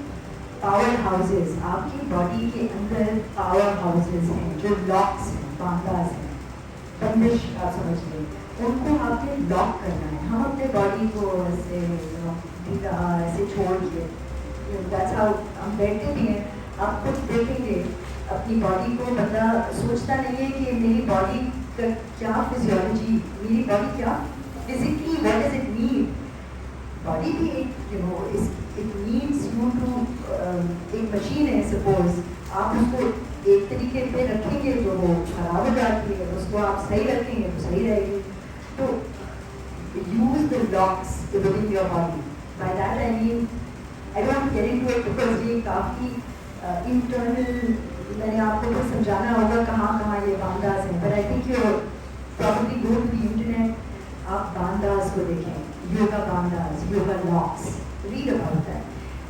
पावर हाउसेस. आपकी बॉडी के अंदर पावर हाउसेस हैं जो लॉक्स हैं, बांधास हैं, बंदिश आप समझ लें. उनको आपने लॉक करना है. हम अपने बॉडी को ऐसे ऐसे छोड़ के that's how हम बैठते भी हैं. आप खुद देखेंगे अपनी बॉडी को, बंदा सोचता नहीं है कि मेरी बॉडी का क्या फिजियोलॉजी, मेरी बॉडी क्या physically what does it need. Body भी एक इट नीड्स यू टू, एक मशीन है सपोज, आप उसको एक तरीके पे रखेंगे तो वो खराब हो जाती है, उसको आप सही रखेंगे तो सही रहेगी. तो use the locks within your body. By that I mean, I don't get into it because ये काफ़ी internal, मैंने आपको तो समझाना होगा कहाँ ये बांधास हैं. But I think you probably go to the internet, आप बांधास को देखें, yoga बांधास, yoga locks, read about that.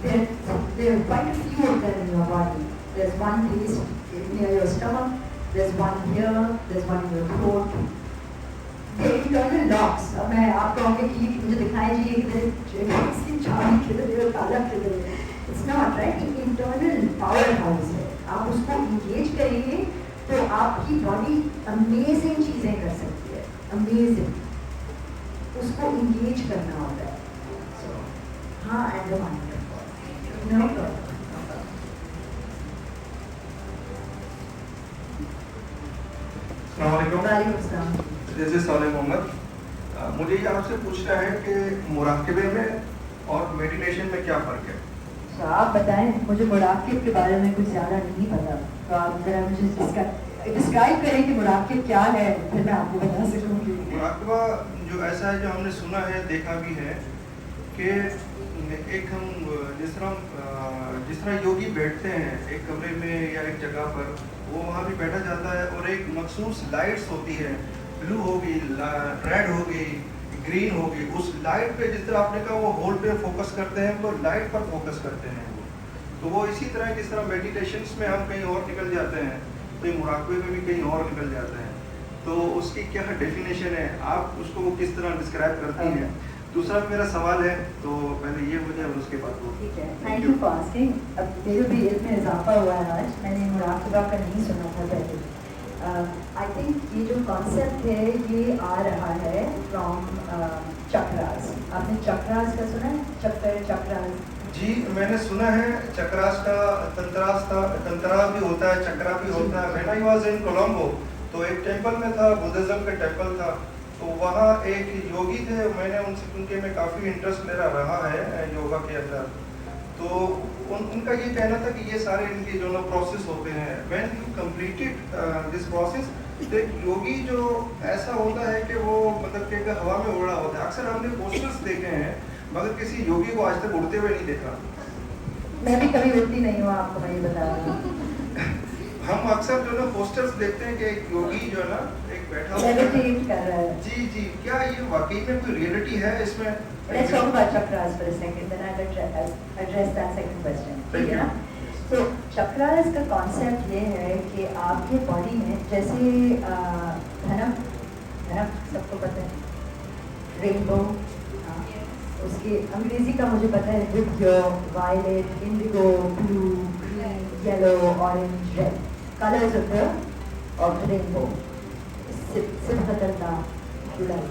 There are quite a few of them in your body. There's one place near your stomach, there's one here, there's one in your throat. Internal locks. अब मैं आप कहोगे कि मुझे दिखाई चाहिए किधर इसकी चाबी किधर है, ताला किधर है. It's not right. एक इंटरनल पावर हाउस है. आप उसको इंगेज करेंगे तो आपकी बॉडी अमेजिंग चीज़ें कर सकती है. अमेजिंग. उसको इंगेज करना होता है. हाँ, and the mind no problem. वालेकुम अस्सलाम. जैसे साले मोहम्मद, मुझे ये आपसे पूछना है कि मुराक़बे में और मेडिटेशन में क्या फ़र्क है? तो आप बताएं, मुझे मुराक़िब के बारे में कुछ ज़्यादा नहीं पता, तो आप ज़रा मुझे डिस्क्राइब करें कि मुराक़िब क्या है, फिर मैं आपको बता सकूँगी. मुराक़बा जो ऐसा है, जो हमने सुना है, देखा भी है कि एक हम जिस तरह योगी बैठते हैं एक कमरे में या एक जगह पर, वो वहाँ भी बैठा जाता है और एक मखसूस लाइट्स होती है, ब्लू होगी, रेड होगी, ग्रीन होगी. उस लाइट पे जिस तरह आपने कहा वो होल पे फोकस करते हैं, तो लाइट पर फोकस करते हैं वो. तो वो इसी तरह जिस तरह मेडिटेशंस में हम कहीं और निकल जाते हैं, तो ये मुराक़बे में भी कहीं और निकल जाते हैं. तो उसकी क्या डेफिनेशन है, आप उसको किस तरह डिस्क्राइब करती हैं? दूसरा मेरा सवाल है, तो पहले ये हो जाए और उसके बाद वो. ठीक है, थैंक यू फॉर आस्किंग. अब मेरे भी इल्म में इजाफा हुआ है आज. मैंने मुराक़बा का नहीं सुना था पहले. आई थिंक ये जो कॉन्सेप्ट है ये आ रहा है फ्रॉम चक्रास. आपने चक्रास का सुना है? चक्रास जी, मैंने सुना है. चक्रास का तंत्रा भी होता है, चक्रा भी होता है. When I was in Colombo, तो एक टेंपल में था, बुद्धिज्म का टेंपल था, तो वहाँ एक योगी थे. मैंने उनके में काफ़ी इंटरेस्ट मेरा रहा है योगा के अंदर. तो उनका ये कहना था कि ये सारे इनके जो ना प्रोसेस होते हैं, when you completed this process, तो एक योगी जो ऐसा होता है कि वो मतलब कि हवा में उड़ रहा होता है. अक्सर हमने पोस्टर्स देखे हैं, मगर किसी योगी को आज तक उड़ते हुए नहीं देखा. मैं भी कभी उड़ती नहीं हूँ, आपको मैं ये बता रही हूँ. हम अक्सर जो ना पोस्टर्स देखते हैं कि एक योगी जो है ना एक बैठा मेडिटेट कर रहा है. जी जी, क्या ये वाकई में कोई रियलिटी है इसमें? Let's talk about chakras for a second, then I'll address that second question. ठीक है ना? तो चक्रास का कॉन्सेप्ट ये है कि आपके बॉडी में जैसे धनम है ना, सबको पता है रेनबो. उसके अंग्रेजी का मुझे पता है with your violet, indigo, blue, green, yellow, orange, red, colours of the rainbow. Sibghatullah जुलाई,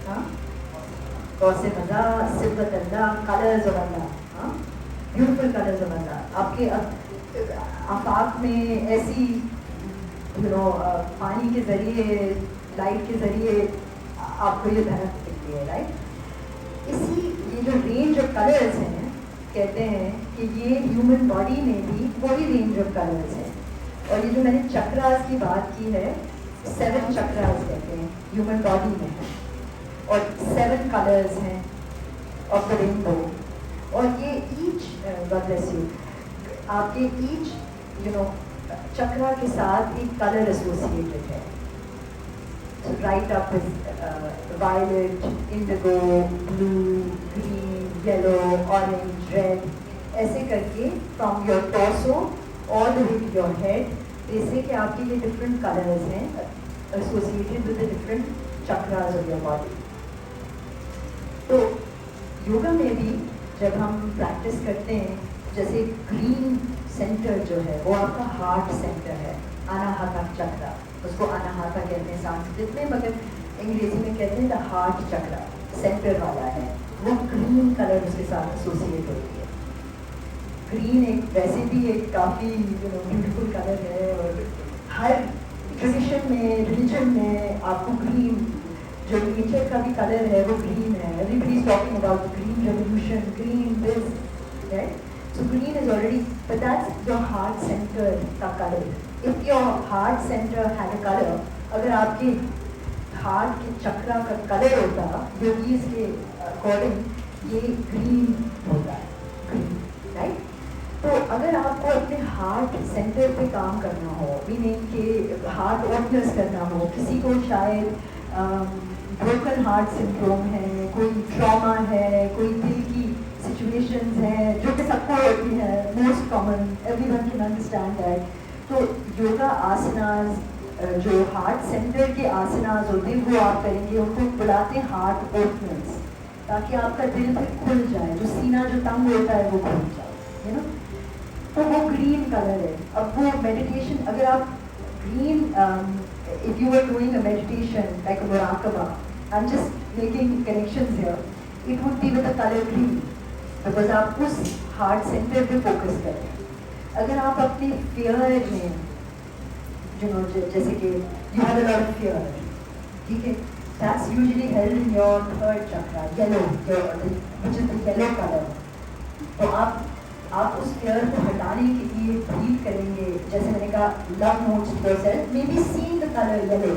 हाँ, कौसे मजा सिबगतल्ला, कलर्स ऑफ अल्लाह, हाँ, ब्यूटीफुल कलर्स ऑफ अल्लाह. आपके आफाक में ऐसी पानी के ज़रिए, लाइट के ज़रिए आपको ये धनक दिखती है, राइट. इसी ये जो रेंज ऑफ कलर्स हैं, कहते हैं कि ये ह्यूमन बॉडी में भी वही रेंज ऑफ कलर्स हैं. और ये जो मैंने चक्रास की बात की है, 7 चक्रास कहते हैं ह्यूमन बॉडी में है, और 7 कलर्स हैं ऑफ द रेनबो. और ये ईच गॉड ब्लेस यू, आपके ईच चक्रा के साथ एक कलर एसोसिएटेड है. So right up with violet, indigo, blue, green, yellow, orange, red, ऐसे करके from your torso all the way to your head, जैसे कि आपके ये different colors हैं associated with the different chakras of your body. तो योगा में भी जब हम प्रैक्टिस करते हैं, जैसे ग्रीन सेंटर जो है वो आपका हार्ट सेंटर है, अनाहता चक्रा, उसको अनाहता कहते हैं संस्कृत में, मगर अंग्रेजी में कहते हैं द हार्ट चक्रा, सेंटर वाला है. वो ग्रीन कलर उसके साथ एसोसिएट होती है. ग्रीन एक वैसे भी एक काफ़ी ब्यूटीफुल कलर है, और हर ट्रेडिशन में, रिलीजन में आपको ग्रीन, जो नेचर का भी कलर है वो ग्रीन है. Everybody is talking about green revolution, green this, right. So green is already, but that's your heart center का color. If your heart center had a color, अगर आपके हार्ट के चक्रा का कलर होता, योगीज के अकॉर्डिंग ये green होता है, ग्रीन, राइट. तो अगर आपको अपने हार्ट सेंटर पे काम करना हो, मीनिंग के हार्ट ओपनर्स करना हो, किसी को शायद ब्रोकन हार्ट सिंड्रोम है, कोई ट्रॉमा है, कोई दिल की सिचुएशंस हैं जो कि सबको होती है, most common, everyone can understand that. तो योगा आसनास, जो हार्ट सेंटर के आसनास होते हैं वो आप करेंगे, उनको बुलाते हैं हार्ट ओपनर्स, ताकि आपका दिल फिर खुल जाए, जो सीना जो तंग होता है वो खुल जाए, यू नो. तो वो ग्रीन कलर है. अब वो मेडिटेशन, अगर आप green, if you were doing a meditation like a Murakaba, I'm just making connections here, it would be with the color green, because आप उस हार्ट सेंटर पे फोकस कर रहे हैं. अगर आप अपने fear में, जैसे कि you have a lot of fear, ठीक है, that's usually held in your third chakra, yellow, which is the yellow color. तो आप उस फेयर को हटाने के लिए ब्रीथ करेंगे, जैसे मैंने कहा love notes to yourself, maybe seeing the colour yellow,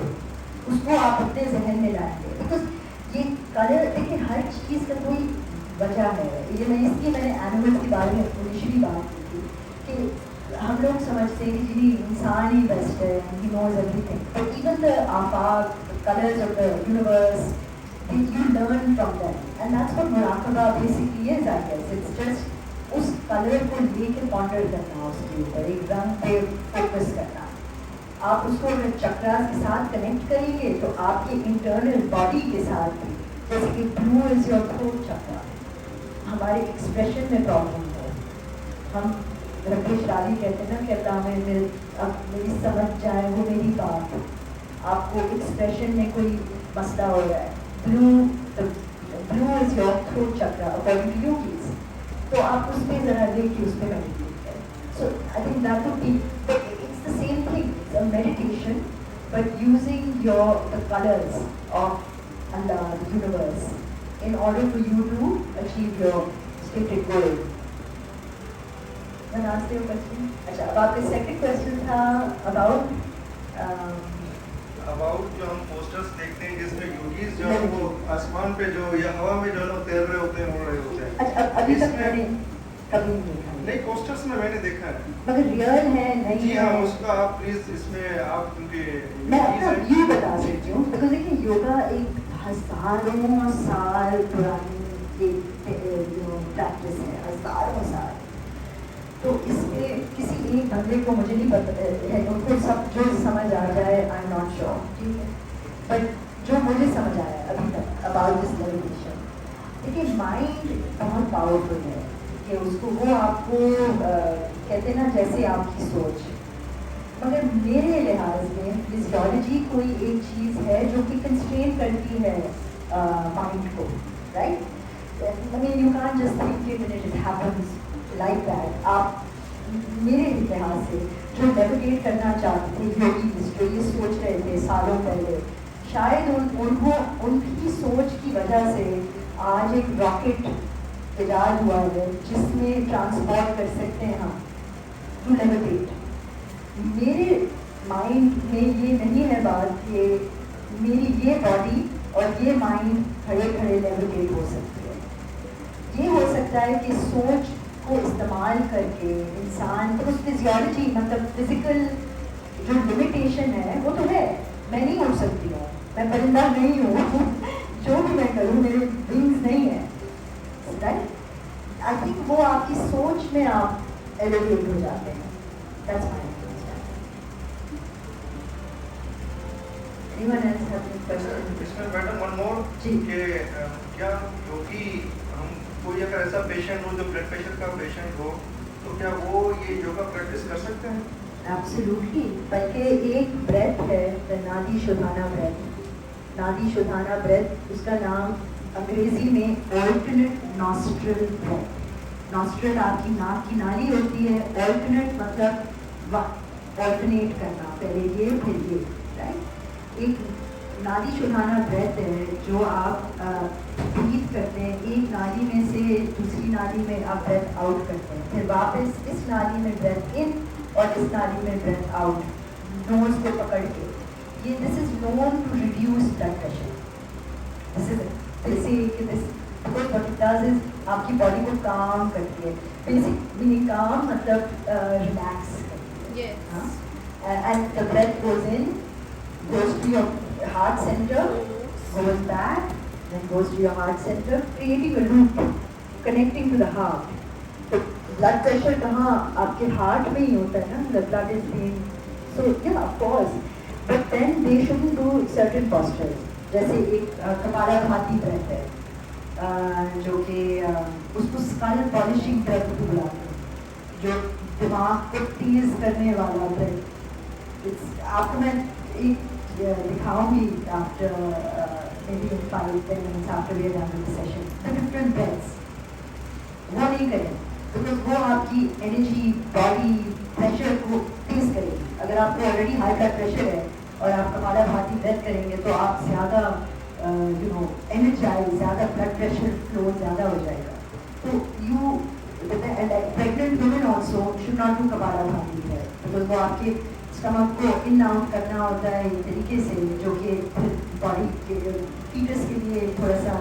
उसको आप अपने जहन में लाएंगे. बिकॉज ये कलर, देखिए हर चीज़ का कोई वजह है. ये मैंने एनिमल्स के बारे में इनिशियली बात की थी कि हम लोग समझते हैं कि जी इंसान ही बेस्ट है, he knows everything, but even the आफाक, colours of the universe, you learn from them, and that's what Murakaba basically is, I guess. It's just उस कलर को लेके पॉन्डर करना, उसके ऊपर एक रंग पे फोकस करना. आप उसको अगर चक्रास के साथ कनेक्ट करेंगे तो आपके इंटरनल बॉडी के साथ भी, जैसे कि ब्लू इज योर थ्रोट चक्रा, हमारे एक्सप्रेशन में प्रॉब्लम है, हम रकेश रावी कहते हैं ना कि अल्लाह में अब मेरी समझ जाए वो मेरी बात, आपको एक्सप्रेशन में कोई मसला हो रहा है, blue is your throat chakra according to yogis. तो आप उसमें ज़रा देखिए, उस पर मेडिटेट करें. So I think that would be, it's the same thing, it's a meditation but using the colours of Allah, the universe, in order for you to achieve your stated goal. Then ask your question. अच्छा, अब आपका second question था about जो हम posters देखते हैं जिसमें yogis जो है वो आसमान पे जो या हवा में जो है तैर रहे होते हैं, उड़ रहे होते हैं. अच्छा, अभी तक मैंने कभी नहीं देखा. नहीं, पोस्टर्स में मैंने देखा है, मगर रियल है नहीं? जी हाँ, उसका आप प्लीज इसमें आप उनके मैं अपना व्यू बता सकती हूँ. बिकॉज देखिए योगा एक हजारों साल पुरानी प्रैक्टिस है, हजारों साल. तो इसमें किसी एक बंदे को मुझे नहीं पता है, उनको सब जो समझ आ जाए, आई एम नॉट श्योर, ठीक है. बट जो माइंड बहुत पावरफुल है कि उसको वो आपको कहते हैं ना जैसे आपकी सोच, मगर मेरे लिहाज में फिजियोलॉजी कोई एक चीज़ है जो कि कंस्ट्रेन करती है माइंड को, right? I mean you can't just think it and it happens like that. आप मेरे लिहाज से जो लेविटेट करना चाहते थे योगी जो ये सोच रहे थे सालों पहले, शायद उनको उनकी सोच की वजह से आज एक रॉकेट इजाद हुआ है जिसमें ट्रांसपोर्ट कर सकते हैं हम टू लेविटेट. मेरे माइंड में ये नहीं है बात कि मेरी ये बॉडी और ये माइंड खड़े खड़े लेविटेट हो सकती है. ये हो सकता है कि सोच को इस्तेमाल करके इंसान तो फिजियोलॉजी मतलब फिजिकल जो लिमिटेशन है वो तो है, मैं नहीं उड़ सकती हूँ, मैं परिंदा नहीं हूँ, जो भी मैं करूँ मेरे विंग्स नहीं है, राइट? आई थिंक वो आपकी सोच में आप एलिवेट हो जाते हैं. That's my Anyone else have any question? इसमें मैडम वन मोर जी. कि क्या योगी हम कोई अगर ऐसा पेशेंट हो जो ब्लड प्रेशर का पेशेंट हो तो क्या वो ये योगा प्रैक्टिस कर सकते हैं? एब्सोल्युटली. बल्कि एक ब्रेथ है द नादी शोधाना ब्रेथ. नादी शोधाना ब्रेथ उसका नाम अंग्रेजी में ऑल्टरनेट नॉस्ट्रल ब्रेथ. नॉस्ट्रल आपकी नाक की नाली होती है, ऑल्टरनेट मतलब ऑल्टरनेट करना, पहले ये फिर ये, राइट? एक नादी शोधाना ब्रेथ है जो आप ब्रीथ करते हैं, एक नाली में से दूसरी नाली में आप ब्रेथ आउट करते हैं, फिर वापस इस नाली में ब्रेथ इन और इस नाली में ब्रेथ आउट, नोज को पकड़ के. ये this is known to reduce blood pressure. This is basic this because what it does is आपकी बॉडी को काम करती है. बेसिक मीनिंग काम मतलब रिलैक्स करती है. And the breath goes in, goes to your heart center, goes back, then goes to your heart center, creating a loop, connecting to the heart. तो blood pressure कहाँ आपके heart में ही होता है ना, the blood is being, so yeah of course, but then they shouldn't do certain postures. जैसे एक kapalbhati breath है जो कि उसको skull polishing breath भी बुलाते हैं, जो दिमाग को तेज करने वाला breath. आपको मैं एक दिखाऊंगी after maybe in 5-10 minutes after we are done with the session, the different breaths. वो नहीं करें because वो आपकी एनर्जी बॉडी प्रेशर को तेज करेगी. अगर आपको ऑलरेडी हाई ब्लड प्रेशर है और आप कपालभाति ब्रेथ करेंगे तो आप ज़्यादा एनर्जाइज, ज़्यादा ब्लड प्रेशर फ्लो ज़्यादा हो जाएगा. तो you pregnant women also should not do kapalbhati breath because वो आपके स्टमक को इन आउट करना होता है एक तरीके से जो कि बॉडी के फीटस के लिए थोड़ा सा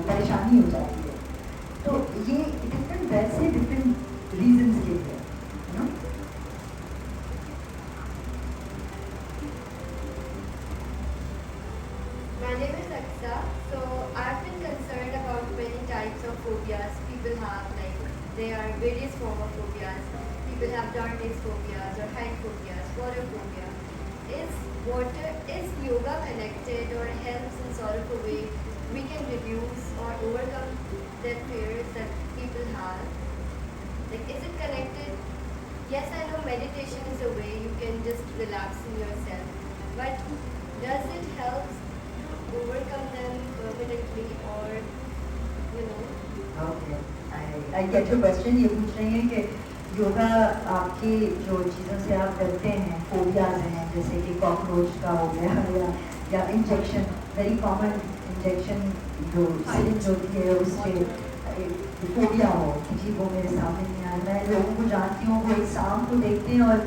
परेशानी हो जाती है. तो ये डिफरेंट ब्रेथ्स है डिफरेंट रीजंस के लिए, you know. My name is Aksa. So I've been concerned about many types of phobias people have. Like there are various forms of phobias. People have darkness phobias or height phobias, water phobia. Is yoga connected or helps in sort of a way we can reduce or overcome the fears that people have? Like is it connected? Yes, I know meditation is a way you can just relax in yourself, but does it help to overcome them permanently or you know? Okay, I get your question. ये पूछ रही हैं कि योगा आपके जो चीज़ों से आप डरते हैं, फोबियाज हैं, जैसे कि कॉकरोच का हो गया या इंजेक्शन, वेरी कॉमन इंजेक्शन जो सिरिंज होती है उससे फोबिया हो कि जी वो मेरे सामने नहीं आया. मैं लोगों को जानती हूँ वो एक सांप को देखते हैं और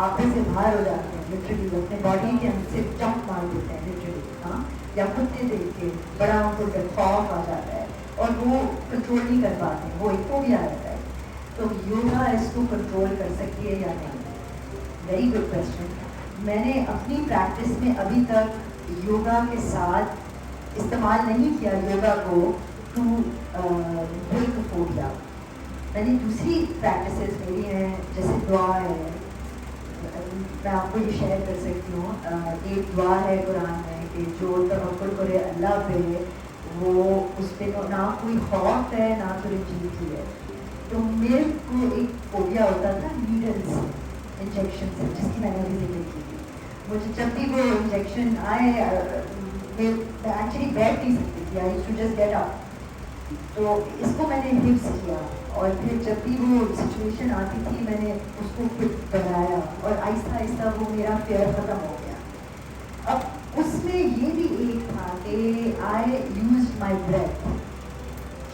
आंखों से बाहर हो जाते हैं, लिटरली अपने बॉडी के अंदर से जंप मार देते हैं लिटरली. हाँ, या कुत्ते देख के बड़ा उनको खौफ आ जाता है और वो कंट्रोल नहीं कर पाते, वो एक फोबिया रहता है. तो योगा इसको कंट्रोल कर सकती है या नहीं? Very good question. मैंने अपनी प्रैक्टिस में अभी तक योगा के साथ इस्तेमाल नहीं किया योगा को टू ब्रेक फोबिया. मैंने दूसरी प्रैक्टिसेस मेरी हैं जैसे दुआ है, मैं आपको ये शेयर कर सकती हूँ. एक दुआ है कुरान में कि जो तवक्कुल करे अल्लाह पे वो उस पर ना कोई खौफ है ना कोई जीती है। तो मेरे को एक फोबिया होता था नीडल्स इंजेक्शन से, जिसकी मैंने अभी जिक्र की थी। मुझे जब भी वो इंजेक्शन आए मैं एक्चुअली बैठ नहीं सकती थी, आई टू जस्ट गेट अप। तो इसको मैंने हिप्स किया और फिर जब भी वो सिचुएशन आती थी मैंने उसको फिर बनाया और आहिस्ता आहिस्ता वो मेरा फेयर ख़त्म हो गया। अब उसमें ये भी एक था कि I use my breath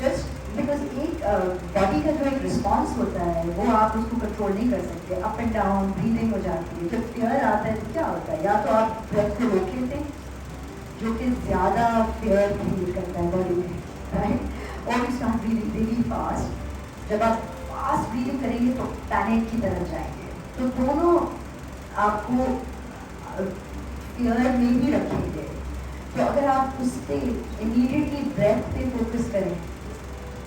just because एक बॉडी का जो एक रिस्पॉन्स होता है वो आप उसको कंट्रोल नहीं कर सकते, अप एंड डाउन ब्रीदिंग हो जाती है। जब फेयर आता है तो क्या होता है, या तो आप ब्रेथ को रोक लेते हैं जो कि ज़्यादा फेयर क्रिएट करता है बॉडी में, राइट, और you start breathing really fast. जब आप फास्ट ब्रीदिंग करेंगे तो पैनिक की तरफ जाएंगे। तो दोनों आपको फेयर में ही रखेंगे। तो अगर आप उस पर इमीडिएटली ब्रेथ पे फोकस करें,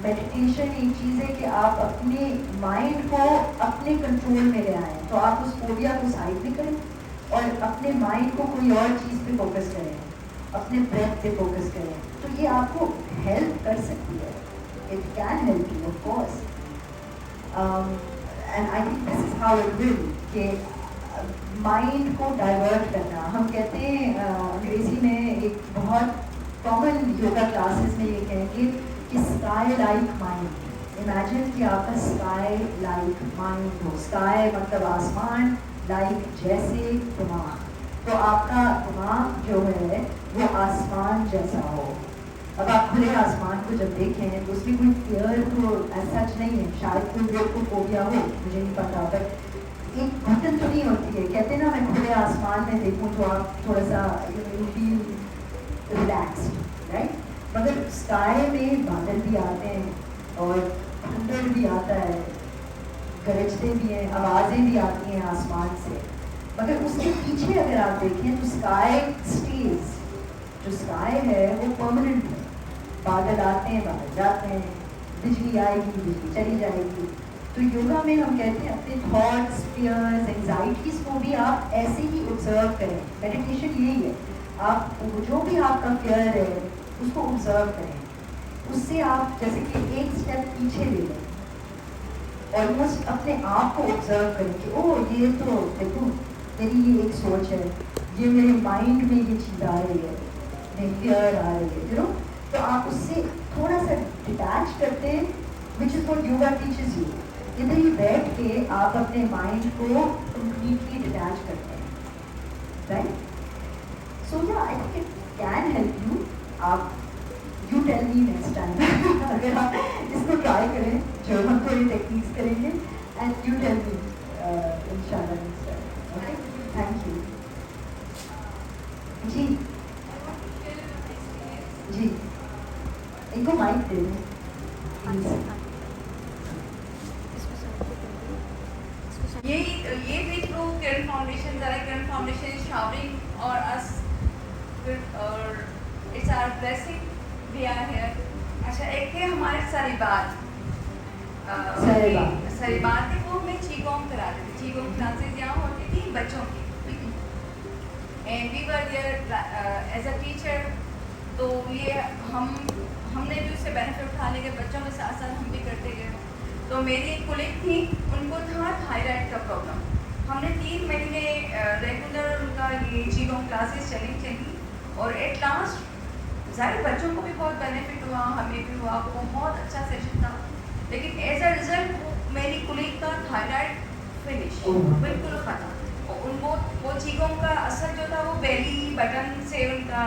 मेडिटेशन एक चीज़ है कि आप अपने माइंड को अपने कंट्रोल में ले आएँ। तो आप उस फोबिया को साइड में करें और अपने माइंड को कोई और चीज़ पे फोकस करें, अपने ब्रेथ पे फोकस करें। तो ये आपको हेल्प कर सकती है, it can help you of course, and I think this is how it will कि माइंड को डाइवर्ट करना। हम कहते हैं अंग्रेजी में एक बहुत कॉमन योगा क्लासेस में ये कहेंगे कि स्काई लाइक माइंड। इमेजिन कि आपका स्काई लाइक माइंड हो, स्काई मतलब आसमान, लाइक जैसे दिमाग, तो आपका दिमाग जो है वो आसमान जैसा हो। अब आप खुले आसमान को जब देखें तो उसमें कोई फियर तो सच नहीं है, शायद कोई लोग को फोबिया हो, मुझे नहीं पता, पर एक घुटन तो नहीं होती है। कहते हैं ना मैं खुले आसमान में देखूं तो आप थोड़ा सा यू फील रिलैक्स्ड, राइट। मगर स्काई में बादल भी आते हैं और थंडर भी आता है, गरजते भी हैं, आवाज़ें भी आती हैं आसमान से। मगर उसके पीछे अगर आप देखें तो स्काई स्टेज, जो स्काई है वो परमानेंट है। बादल आते हैं, बादल जाते हैं, बिजली आएगी, बिजली चली जाएगी। तो योगा में हम कहते हैं अपने थॉट्स, फियर्स, एंजाइटीज़ को भी आप ऐसे ही ऑब्जर्व करें। मेडिटेशन यही है, आप जो भी आपका फियर है उसको ऑब्जर्व करें। उससे आप जैसे कि एक स्टेप पीछे ले लें, ऑलमोस्ट अपने आप को ऑब्जर्व करें कि ओह ये तो देखो मेरी ये एक सोच है, ये मेरे माइंड में ये चीज़ आ रही है, मेरी फियर आ रही है, यू नो। तो आप उससे थोड़ा सा डिटैच करते हैं, which is what yoga teaches you. इधर ही बैठ के आप अपने माइंड को कम्प्लीटली डिटैच करते हैं, राइट। सो या I think it can help you. आप you tell me next time अगर आप इसको ट्राई करें जो हम थोड़ी टेक्निक्स करेंगे, एंड यू टेल मी इंशाल्लाह next time. Okay, thank you. जी जी, इनको माइक दे दें प्लीज। ये भी थ्रू किरण फाउंडेशन, ज़रा किरण फाउंडेशन इज शावरिंग और अस और it's our blessing we are here. अच्छा, एक है हमारे सरीबात सरीबात थी, वो मैं चीगोंग कराती थी। चीगोंग क्लासेज यहाँ होती थी बच्चों की, and we were there as a teacher. तो ये हमने भी उससे बेनिफिट उठाने के बच्चों के साथ साथ हम भी करते गए। तो मेरी एक कुलीग थी, उनको था थायराइड का प्रॉब्लम। हमने 3 महीने रेगुलर उनका ये चीगोंग क्लासेस चली और एट लास्ट ज़ाहिर बच्चों को भी बहुत बेनिफिट हुआ, हमें भी हुआ, बहुत अच्छा सेशन था। लेकिन एज अ रिजल्ट मेरी कुलीग का थायराइड फिनिश, बिल्कुल ख़त्म। और उनको वो चीगोंग का असर जो था वो बेली बटन से उनका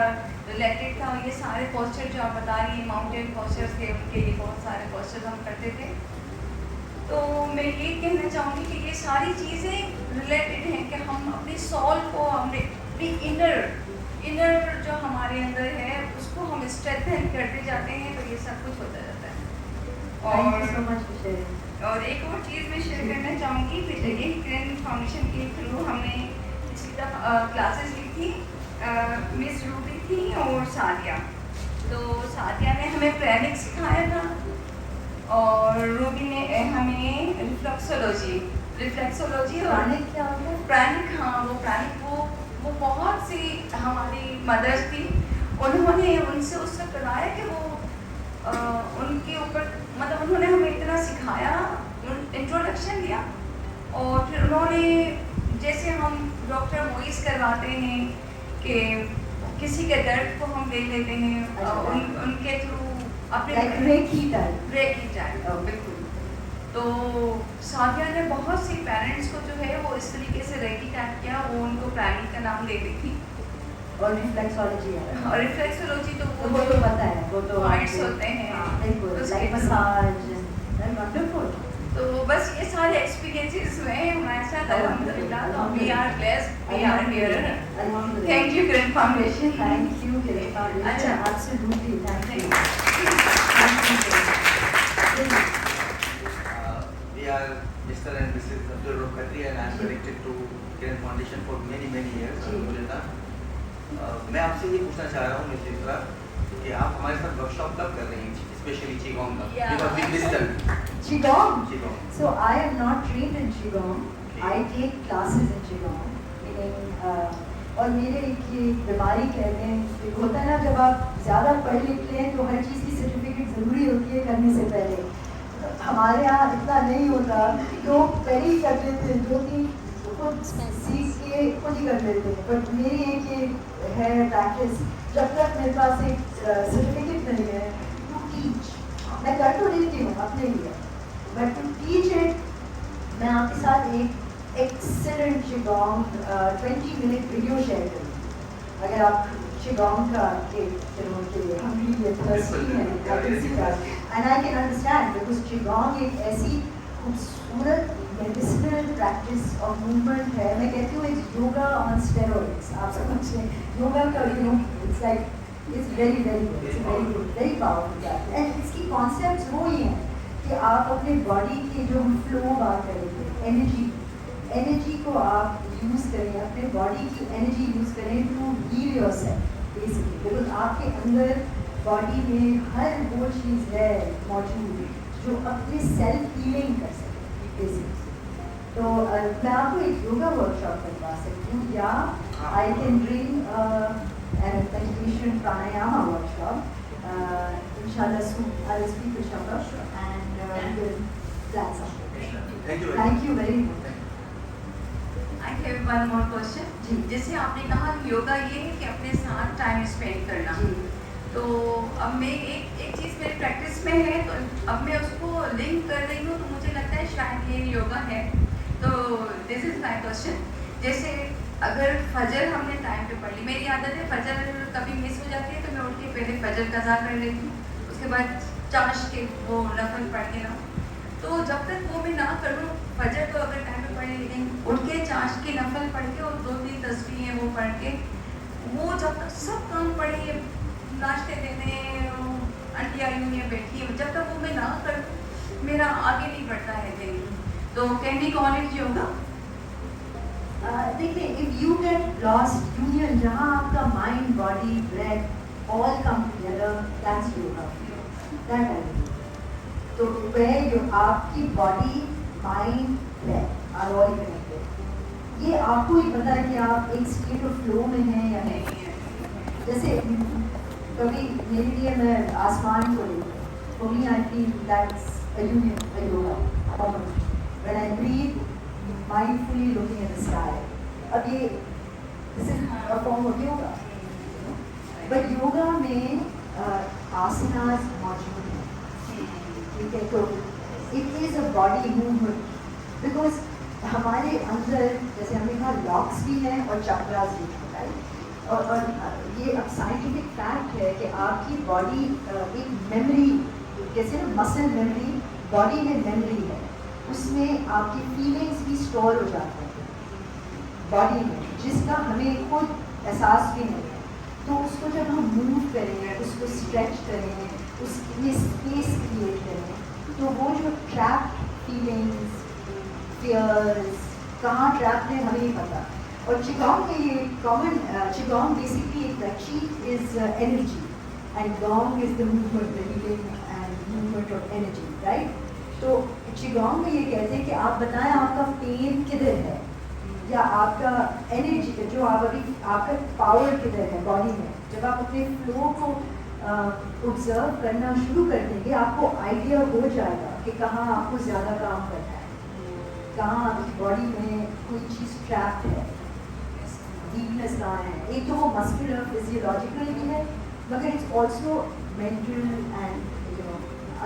रिलेटेड था। ये सारे पोस्चर जो आप बता रही हैं, माउंटेन पोस्चर्स थे उनके, ये बहुत सारे पोस्चर्स हम करते थे। तो मैं ये कहना चाहूँगी कि ये सारी चीज़ें रिलेटेड हैं कि हम अपनी सोल को, हमने अपनी इनर जो हमारे अंदर है उसको हम स्ट्रेंथन करते जाते हैं, तो ये सब कुछ होता जाता है। और एक और चीज़ मैं शेयर करना चाहूँगी, पिछले यही किरण फाउंडेशन के थ्रू हमने पिछली दफ़ा क्लासेस ली थी, मिस रूबी थी और सादिया। तो सादिया ने हमें प्रेनिक सिखाया था और रूबी ने हमें रिफ्लेक्सोलॉजी और प्राणिक क्या होता है? प्राणिक, हाँ वो प्राणिक, वो बहुत सी हमारी मदर्स थी, उन्होंने उनसे उससे कराया कि वो उनके ऊपर मतलब उन्होंने हमें इतना सिखाया, इंट्रोडक्शन दिया, और फिर उन्होंने जैसे हम डॉक्टर मोइस करवाते हैं कि किसी के दर्द को हम देख लेते हैं उनके थ्रू अपने रेकी टाइप बिल्कुल। तो सादिया ने बहुत सी पेरेंट्स को जो है वो इस तरीके से रेकी टाइप किया, वो उनको प्राणी का नाम दे दी थी, और रिफ्लेक्सोलॉजी है, और रिफ्लेक्सोलॉजी तो वो तो पता है, वो तो पॉइंट्स होते हैं, बिल्कुल, उसके लाइक मसाज, वंडरफुल। तो बस ये सारे एक्सपीरियंसेस हुए हैं हमारे साथ अल्हम्दुलिल्लाह। तो we are blessed, we are here. Thank you Kiran Foundation. Thank you Kiran Foundation. अच्छा, absolutely thank you. We are Mr. and Mrs. Abdul Rauf Khatri, and I am connected to Kiran Foundation for many years. alhamdulillah. मैं आपसे ये पूछना चाह रहा हूँ miss Chitra कि आप हमारे साथ वर्कशॉप कब कर रही हैं, स्पेशली Qigong का? Because we missed it. Qigong. Qigong. So I am not trained in Qigong. I take classes in Qigong. Meaning, और मेरे ये बीमारी कहते हैं, होता है ना जब आप ज़्यादा पढ़ लिख लें तो हर चीज़ की सर्टिफिकेट ज़रूरी होती है करने से पहले। हमारे यहाँ इतना नहीं होता, तो पहले ही कर लेते हैं, जो कि खुद सीख के खुद ही कर लेते हैं। बट मेरी एक ये है प्रैक्टिस, जब तक मेरे पास एक सर्टिफिकेट नहीं है टू टीच, मैं कर तो लेती हूँ अपने लिए, बट टू टीच इट, मैं आपके साथ एक excellent Qigong 20 minute video share करूँगी। अगर आप Qigong का hungry and thirsty हैं, and I can understand because Qigong एक ऐसी खूबसूरत medicinal practice of movement है। मैं कहती हूँ एक yoga on steroids। आप समझें yoga का it's like it's very good, it's very powerful practice, and इसकी concepts वो ही हैं कि आप अपने body की जो flow बात करेंगे, energy को आप यूज़ करें, अपने बॉडी की एनर्जी यूज़ करें to heal yourself basically, because आपके अंदर बॉडी में हर वो चीज़ है मौजूद जो अपने सेल्फ हीलिंग कर सके बेसिकली। तो मैं आपको एक योगा वर्कशॉप करवा सकती हूँ, या I can bring an meditation pranayama workshop इंशाल्लाह soon. I will speak with Shaka and we will plan something. Thank you very much. I have one more question. जैसे आपने कहा योगा ये है कि अपने साथ टाइम स्पेंड करना, तो अब मैं एक चीज़ मेरी प्रैक्टिस में है, तो अब मैं उसको लिंक कर रही हूँ, तो मुझे लगता है शायद ये योगा है। तो दिस इज़ माय क्वेश्चन, जैसे अगर फजर हमने टाइम पे पढ़ ली, मेरी आदत है फजर कभी मिस हो जाती है तो मैं उठ के पहले फजर कज़ा कर लेती हूँ, उसके बाद चाश के वो नफल पढ़ के ना, तो जब तक वो मैं ना करूँ फजर तो अगर टाइम पे पढ़े, लेकिन उठ के चाश के नफल पढ़ के और 2-3 तस्बीह हैं वो पढ़ के, वो जब तक सब काम पढ़े, नाश्ते देने, आंटी आई हुई है बैठी है, जब तक वो मैं ना करूँ मेरा आगे नहीं बढ़ता है दिन। तो can we call it yoga? देखिए, if you get lost union, जहाँ आपका mind body breath all come together, that's yoga, that I. तो वह जो आपकी body mind breath are all connected, ये आपको ही पता है कि आप एक स्टेट ऑफ फ्लो में हैं या नहीं। जैसे कभी मेरे लिए मैं आसमान को लेती हूँ, for me I feel that's a union, a yoga moment when I breathe mindfully looking at the sky. अब ये this is a form of yoga, but yoga में आसनास मौजूद हैं, ठीक है? तो it is a body movement because हमारे अंदर जैसे हमने कहा लॉक्स भी हैं और चक्रास भी हैं, राइट? और ये अब साइंटिफिक फैक्ट है कि आपकी बॉडी एक मेमोरी, जैसे ना मसल मेमोरी, बॉडी में मेमोरी है, उसमें आपकी फीलिंग्स भी स्टोर हो जाते हैं बॉडी में, जिसका हमें खुद एहसास भी नहीं है। तो उसको जब हम मूव करें, उसको स्ट्रेच करें, उसमें स्पेस क्रिएट करें, तो वो जो ट्रैप्ड फीलिंग्स, फियर्स कहाँ ट्रैप्ड है हमें नहीं पता। और Qigong में ये कॉमन, Qigong बेसिकली एक ची is energy and Gong is the movement, the healing and movement of energy, right? तो Qigong में ये कहते हैं कि आप बताएं आपका पेन किधर है, या आपका एनर्जी जो आप अभी आपका पावर किधर है बॉडी में, जब आप अपने फ्लो को ऑब्जर्व करना शुरू कर देंगे आपको आइडिया हो जाएगा कि कहाँ आपको ज़्यादा काम करना है, कहाँ आपकी बॉडी में कोई चीज़ ट्रैप्ड है, वीकनेस कहाँ है. एक तो वो मस्कुलर फिजियोलॉजिकल भी है मगर it's also mental and you know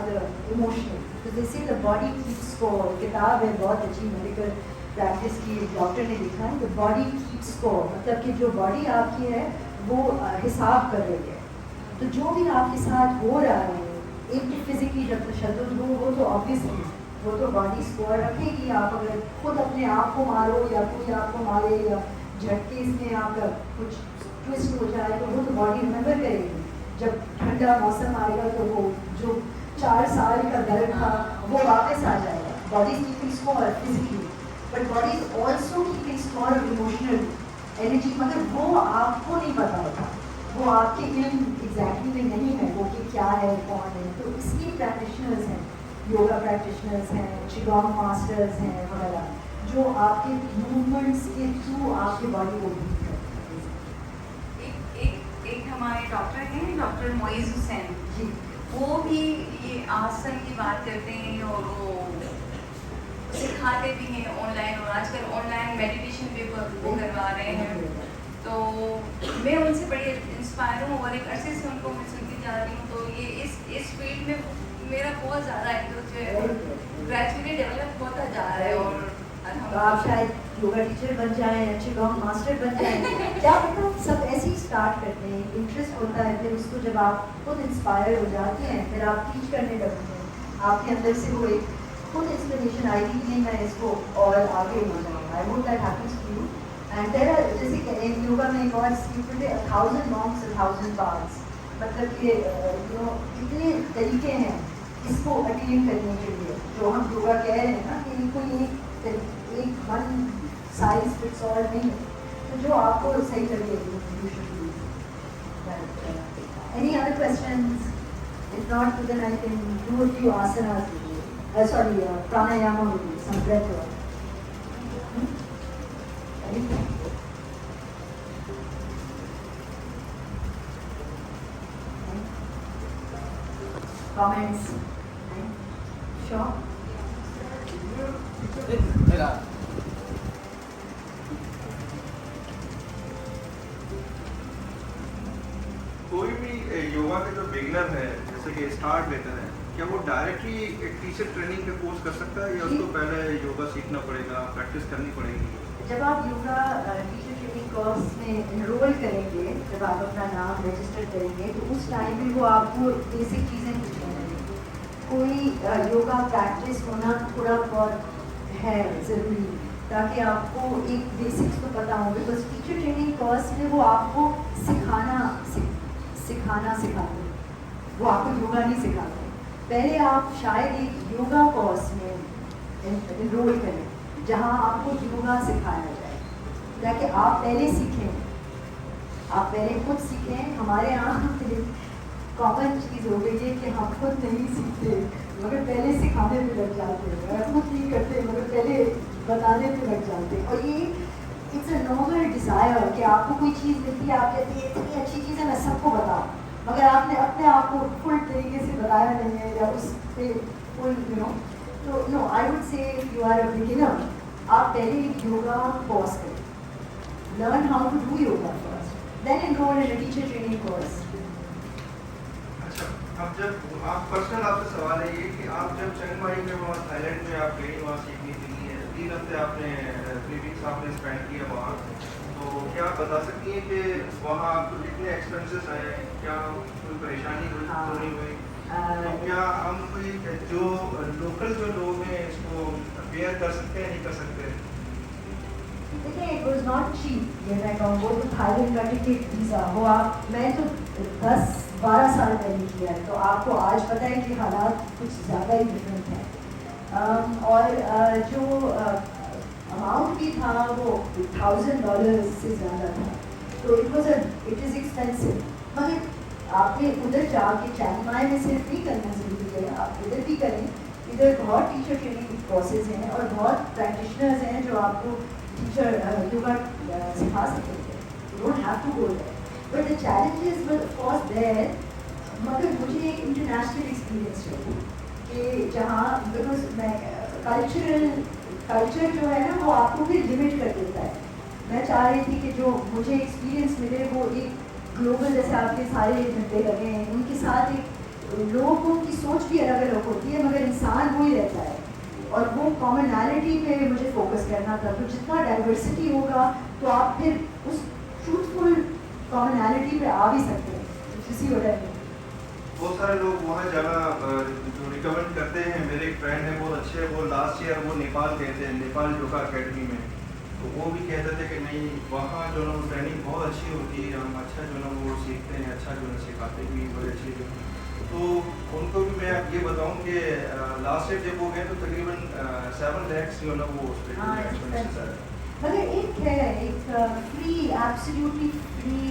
other emotional. तो जैसे द बॉडी कीप्स स्कोर, किताब है बहुत अच्छी मेडिकल प्रैक्टिस की, डॉक्टर ने लिखा है द बॉडी कीप्स स्कोर, मतलब कि जो बॉडी आपकी है वो हिसाब कर रही है. तो जो भी आपके साथ हो रहा है, एक तो फिजिकली जब तशद्दुद हो वो तो ऑब्वियसली वो तो बॉडी स्कोर रखेगी. आप अगर खुद अपने आप को मारो या कोई आपको मारे या झटके इसमें आपका कुछ ट्विस्ट हो जाए तो वो तो बॉडी रिमेंबर करेगी. जब ठंडा मौसम आएगा तो वो जो 4 साल का दर्द था वो वापस आ जाएगा. Body keeping score physically, but body is also keeping score emotional energy, मगर वो आपको नहीं पता होता, वो आपके इल्म एग्जैक्टली में नहीं है वो कि क्या है कौन है. तो इसलिए प्रैक्टिशनर्स हैं, योगा प्रैक्टिशनर्स हैं, चिगोंग मास्टर्स हैं वगैरह, जो आपके मूवमेंट्स के थ्रू आपके बॉडी को बीट करते हैं. एक हमारे डॉक्टर हैं डॉक्टर मोइज हुसैन जी, वो भी ये आसन की बात करते हैं और वो सिखाते भी हैं ऑनलाइन, और आजकल ऑनलाइन मेडिटेशन भी वो करवा रहे हैं. तो मैं उनसे बड़ी इंस्पायर हूँ और एक अरसे से उनको मैं सुनती जा रही हूँ. तो ये इस फील्ड में मेरा बहुत ज़्यादा इंटरेस्ट जो है ग्रेजुअली डेवलप होता जा रहा है. और तो आप शायद योगा टीचर बन जाएं, चिगोंग मास्टर बन जाएं, क्या पता. सब ऐसे ही स्टार्ट करते हैं, इंटरेस्ट होता है, फिर उसको जब आप खुद इंस्पायर हो जाते हैं फिर आप टीच करने लगते हैं, आपके अंदर से वो एक खुद इंस्पिरेशन आएगी कि मैं इसको और आगे हो जाऊँ. I hope that happens to you. And there are जैसे योगा में एक और स्पीकर थे 1000 monks 1000 paths, मतलब कि यू नो इतने तरीके हैं इसको अटेन करने के लिए. जो हम योगा कह रहे हैं ना कि कोई एक वन साइज फिट्स ऑल नहीं है, तो जो आपको सही लगे you should use. Any other questions? If not then I can do a few asanas with you. Pranayama with you, some breath work. Anything? Comments? Sure. कोई भी योगा के जो बिगनर है जैसे कि स्टार्ट लेते हैं, क्या वो डायरेक्टली एक टीचर ट्रेनिंग का कोर्स कर सकता है या उसको पहले योगा सीखना पड़ेगा, प्रैक्टिस करनी पड़ेगी? जब आप योगा टीचर ट्रेनिंग कोर्स में इनरोल करेंगे, जब आप अपना नाम रजिस्टर करेंगे तो उस टाइम में वो आपको बेसिक चीज़ें पूछेंगे. कोई योगा प्रैक्टिस होना थोड़ा बहुत है ज़रूरी ताकि आपको एक बेसिक्स तो पता हो. बिकॉज टीचर ट्रेनिंग कोर्स में वो आपको सिखाना सिखाते, वो आपको योगा नहीं सिखाते. पहले आप शायद एक योगा कोर्स में इनरोल करें जहाँ आपको योगा सिखाया जाए ताकि आप पहले सीखें, आप पहले खुद सीखें. हमारे यहाँ कॉमन चीज़ हो गई है कि हम खुद नहीं सीखते मगर पहले सिखाने पे लग जाते हैं, खुद नहीं करते मगर पहले बताने पे लग जाते हैं. और ये इट्स अ नॉर्मल डिज़ायर कि आपको कोई चीज़ मिलती है, आप कहती है इतनी अच्छी चीज़ है मैं सबको बताऊँ, मगर आपने अपने आप को फुल तरीके से बताया नहीं है या उस पर फुल यू नो. तो no I would say you are a beginner, आप पहले एक योगा कोर्स करें, learn how to do yoga first, then enroll in a teacher training course. अच्छा, अब जब आप पर्सनल आपसे सवाल है ये कि आप जब चिंगमाई में वहाँ थाईलैंड में आप गई वहाँ सीखने के लिए 3 हफ्ते आपने 3 वीक्स आपने स्पेंड किया वहाँ, तो क्या आप बता सकती हैं कि वहाँ आपको कितने एक्सपेंसेस आए, क्या कोई परेशानी हुई तो नहीं हुई? तो क्या हम कोई जो लोकल जो लोग हैं इसको बेयर कर सकते हैं नहीं कर सकते? देखिए इट वाज नॉट चीप. ये मैं कहूँ वो तो थाईलैंड का टिकट वीज़ा वो आप मैं तो 10-12 साल पहले किया है, तो आपको आज पता है कि हालात कुछ ज़्यादा ही डिफरेंट हैं. और जो अमाउंट भी था वो $1,000 से ज़्यादा था, तो इट इज़ एक्सपेंसिव. मगर आपने उधर जाके चिंगमाई में सिर्फ नहीं करना ज़रूरी है, आप इधर भी करें. इधर बहुत टीचर ट्रेनिंग कोर्सेज हैं और बहुत प्रैक्टिशनर्स हैं जो आपको टीचर योगा सिखा सकते थे, you don't have to go there, but the challenges were of course there. मगर मुझे एक इंटरनेशनल एक्सपीरियंस चाहिए कि जहाँ, बिकॉज मैं कल्चर जो है ना वो आपको भी लिमिट कर देता है। मैं चाह रही थी कि जो मुझे एक्सपीरियंस मिले वो एक ग्लोबल, जैसे आपके सारे झंडे लगे हैं उनके साथ एक लोगों की सोच भी अलग अलग होती है मगर इंसान वही रहता है, और वो कॉमनैलिटी पे मुझे फोकस करना था। तो जितना डाइवर्सिटी होगा तो आप फिर उस ट्रूथफुल कॉमनैलिटी पे आ भी सकते हैं। किसी वजह में बहुत सारे लोग वहाँ जाना जो रिकमेंड करते हैं। मेरे एक फ्रेंड है बहुत अच्छे, वो लास्ट ईयर वो नेपाल गए थे, नेपाल योगा अकेडमी में, तो वो भी कहते थे कि नहीं वहाँ जो ना वो ट्रेनिंग बहुत अच्छी होती है, हम अच्छा जो ना वो सीखते हैं, अच्छा जो ना सिखाते भी बड़े अच्छी जो। तो उनको भी मैं ये बताऊँ कि लास्ट ईयर जब वो गए तो तकरीबन 7 lakhs जो ना वो एक्सपेंसेस आए। मगर एक है, एक free, absolutely free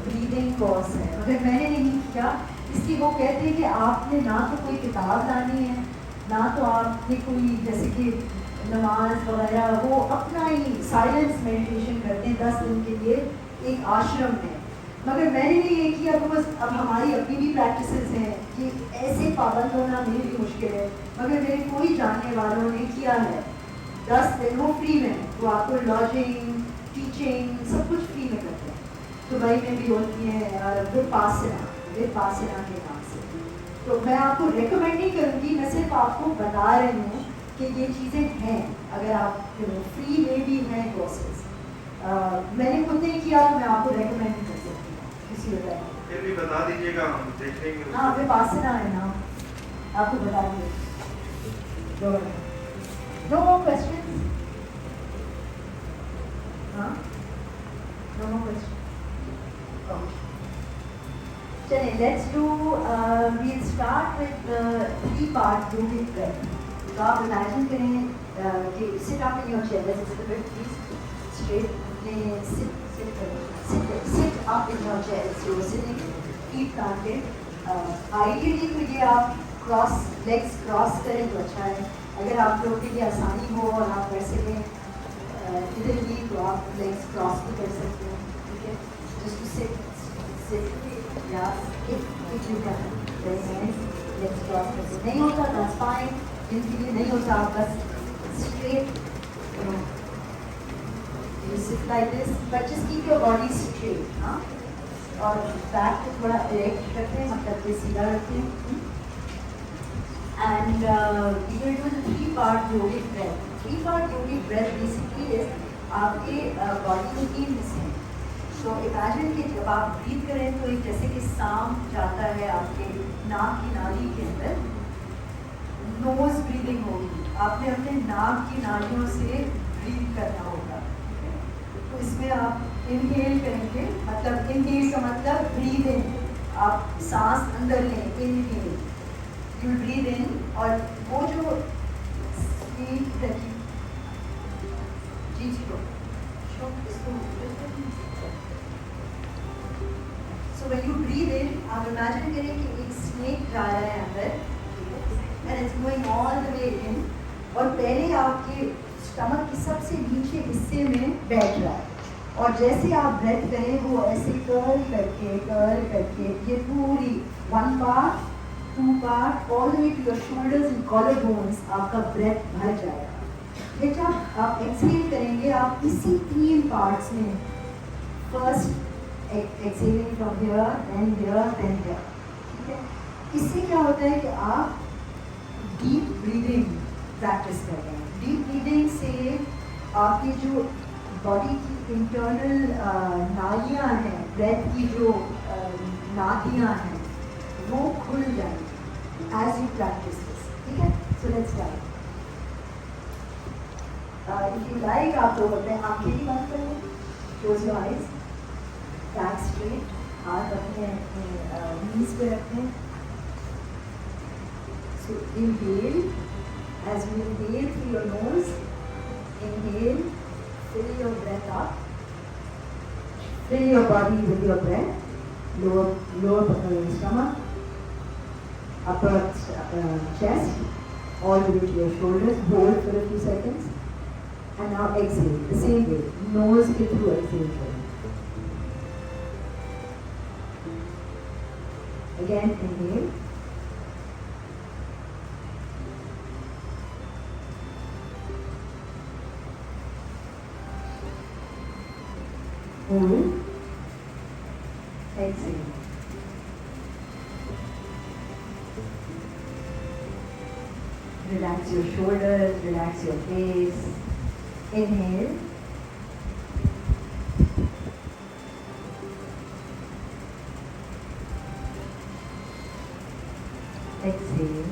breathing course है, मगर मैंने नहीं किया इसलिए वो कहते हैं कि आपने ना तो कोई किताब लानी है, ना तो आपने कोई जैसे कि नमाज वगैरह, वो अपना ही साइलेंस मेडिटेशन करते हैं 10 दिन के लिए एक आश्रम में। मगर मैंने नहीं ये किया बिकॉज अब हमारी अपनी भी प्रैक्टिसेस हैं कि ऐसे पाबंद होना मेरे लिए मुश्किल है, मगर मेरे कोई जानने वालों ने किया है 10 दिन, वो फ्री में, वो आपको लॉजिंग, टीचिंग सब कुछ फ्री में करते हैं। दुबई में भी होती है विपासना के नाम से। तो मैं आपको रिकमेंड नहीं करूँगी, मैं सिर्फ आपको बता रही हूँ कि ये चीज़ें हैं, अगर आप फ्री में भी हैं कोर्सेज। मैंने खुद नहीं किया तो मैं आपको रिकमेंड नहीं कर सकती हूँ किसी वजह से। फिर भी बता दीजिएगा, हम देख लेंगे। हाँ विपासना है ना, आपको बता देंगे। No more questions? Huh? No more questions? Okay. चलिए, let's do, we'll start with the 3-part yogic breath. तो आप imagine करें कि sit up in your chair, let's sit a bit please, straight, sit up in your chair, so you're sitting, feet planted. Ideally तो ये आप legs cross करें तो अच्छा है, अगर आप लोग के लिए आसानी हो और आप वैसे में इधर भी तो आप लेग्स क्रॉस भी कर सकते हैं, ठीक है। जस्ट टू सिट या if you can, legs cross करके नहीं होता दैट्स फाइन, जिनके लिए नहीं होता आप बस straight you sit like this, but just keep your body straight. हाँ, और बैक को थोड़ा इरेक्ट रखते हैं, मतलब कि सीधा रखते हैं। And we will do the 3-part yogic breath. 3-part yogic breath basically is आपके बॉडी में 3 हिस्से हैं। तो इमेजिन कि जब आप ब्रीथ करें तो एक जैसे कि सांप जाता है आपके नाक की नाली के अंदर, नोज ब्रीदिंग होगी, आपने अपने नाक की नालियों से ब्रीथ करना होगा। तो इसमें आप इनहेल करेंगे, मतलब इनहेल का मतलब ब्रीद इन, आप सांस अंदर लें, इनहेल, यू ब्रीद इन, और वो जो स्वीट रखी जी so when you breathe in, आप इमेजिन करें कि एक स्नेक जा रहा है अंदर and it's going all the way in, और पहले आपके स्टमक के सबसे नीचे हिस्से में बैठ रहा है, और जैसे आप ब्रेथ करें वो ऐसे कर्ल करके ये पूरी 1 part 2 part all the way to your shoulders and collarbones आपका ब्रेथ भर जाएगा। फिर जब आप एक्सहेल करेंगे आप इसी 3 पार्ट्स में, first exhaling from here then here then here, ठीक है। इससे क्या होता है कि आप डीप ब्रीदिंग प्रैक्टिस कर रहे हैं। डीप ब्रीदिंग से आपकी जो बॉडी की इंटरनल नालियाँ हैं, ब्रेथ की जो नादियाँ हैं वो खुल जाएंगी एज यू प्रैक्टिस दिस, ठीक है। So let's start. If you like आप लोग अपने आंखें ही बंद करें, close your eyes, back straight, हाथ अपने नीज पे रखें। So inhale, as you inhale through your nose, inhale, fill your breath up, fill your body with your breath, lower stomach, upper chest, all the way to your shoulders. Hold for a few seconds. And now exhale, the same way, nose ke through exhale करें. Again inhale. Hold. Exhale. Relax your shoulders, relax your face. Inhale. Exhale.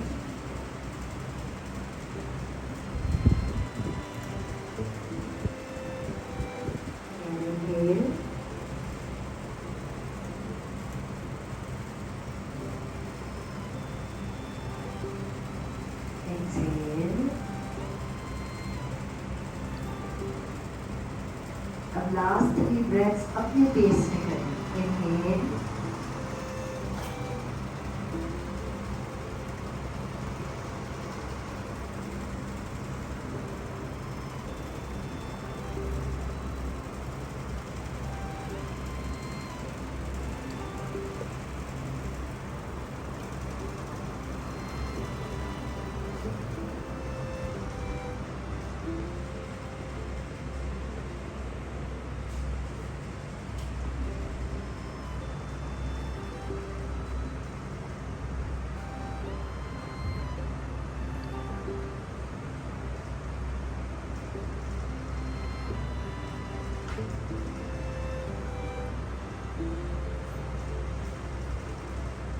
And inhale. Exhale. अब last 3 breaths अपने pace में करें. Inhale.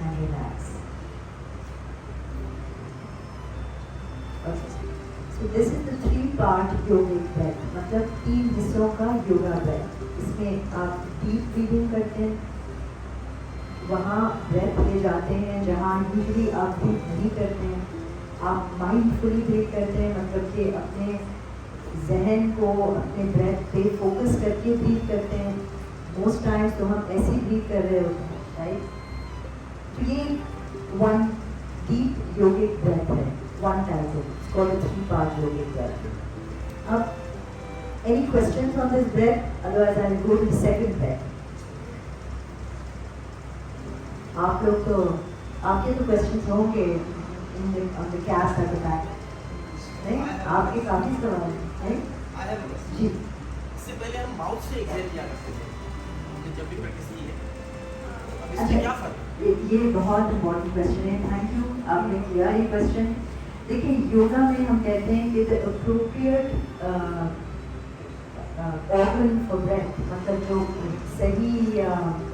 And relax. Okay. So this is the 3-part yogic breath. मतलब 3 हिस्सों का yoga breath. इसमें आप deep breathing करते हैं, वहाँ breath ले जाते हैं जहाँ usually आप breathe नहीं करते हैं. आप mindfully breathe करते हैं, मतलब कि अपने जहन को अपने breath पे focus करके breathe करते हैं. Most times तो हम ऐसे ही breathe कर रहे होते हैं, right? तो ये 1 deep yogic breath है, 1 type of, it's called a 3-part yogic breath. अब any questions on this breath? Otherwise I will go to the second breath. आप लोग तो, आपके तो questions होंगे on the cast at the back, नहीं? आपके काफी सवाल हैं, I have a question. जी. इससे पहले हम माउथ से एक्सेल किया करते थे, हमने जब भी प्रैक्टिस की है. अब अच्छा, इसमें क्या फर्क है? ये बहुत इम्पोर्टेंट क्वेश्चन है. थैंक यू, आपने किया ये क्वेश्चन. देखिए, योगा में हम कहते हैं कि the appropriate organ for breath, मतलब जो सही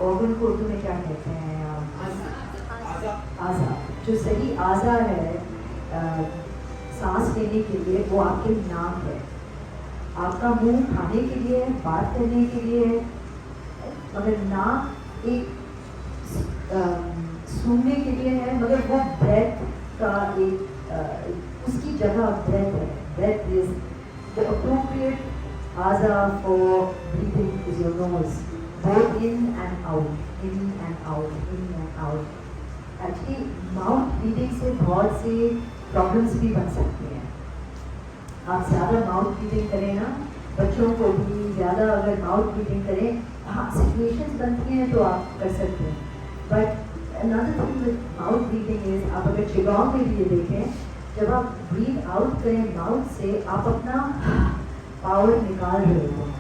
ऑर्गन को उर्दू में क्या कहते हैं? आज़ा. जो सही आज़ा है सांस लेने के लिए, वो आपके नाक है. आपका मुंह खाने के लिए, बात करने के लिए, मगर नाक एक सूंघने के लिए है, मगर वो ब्रेथ का एक उसकी जगह ब्रेथ है. ब्रेथ इज द अप्रोप्रिएट आज़ा for breathing is your nose, both in and out, in and out, in and out. Actually mouth breathing से बहुत से प्रॉब्लम्स भी बन सकती हैं. आप ज़्यादा माउथ ब्रीथिंग करें ना, बच्चों को भी ज़्यादा अगर माउथ ब्रीथिंग करें, हाँ सिचुएशंस बनती हैं तो आप कर सकते हैं. But another thing with mouth breathing is, आप अगर चिगांग में भी ये देखें, जब आप ब्रीथ आउट करें माउथ से, आप अपना पावर निकाल रहे होते हैं,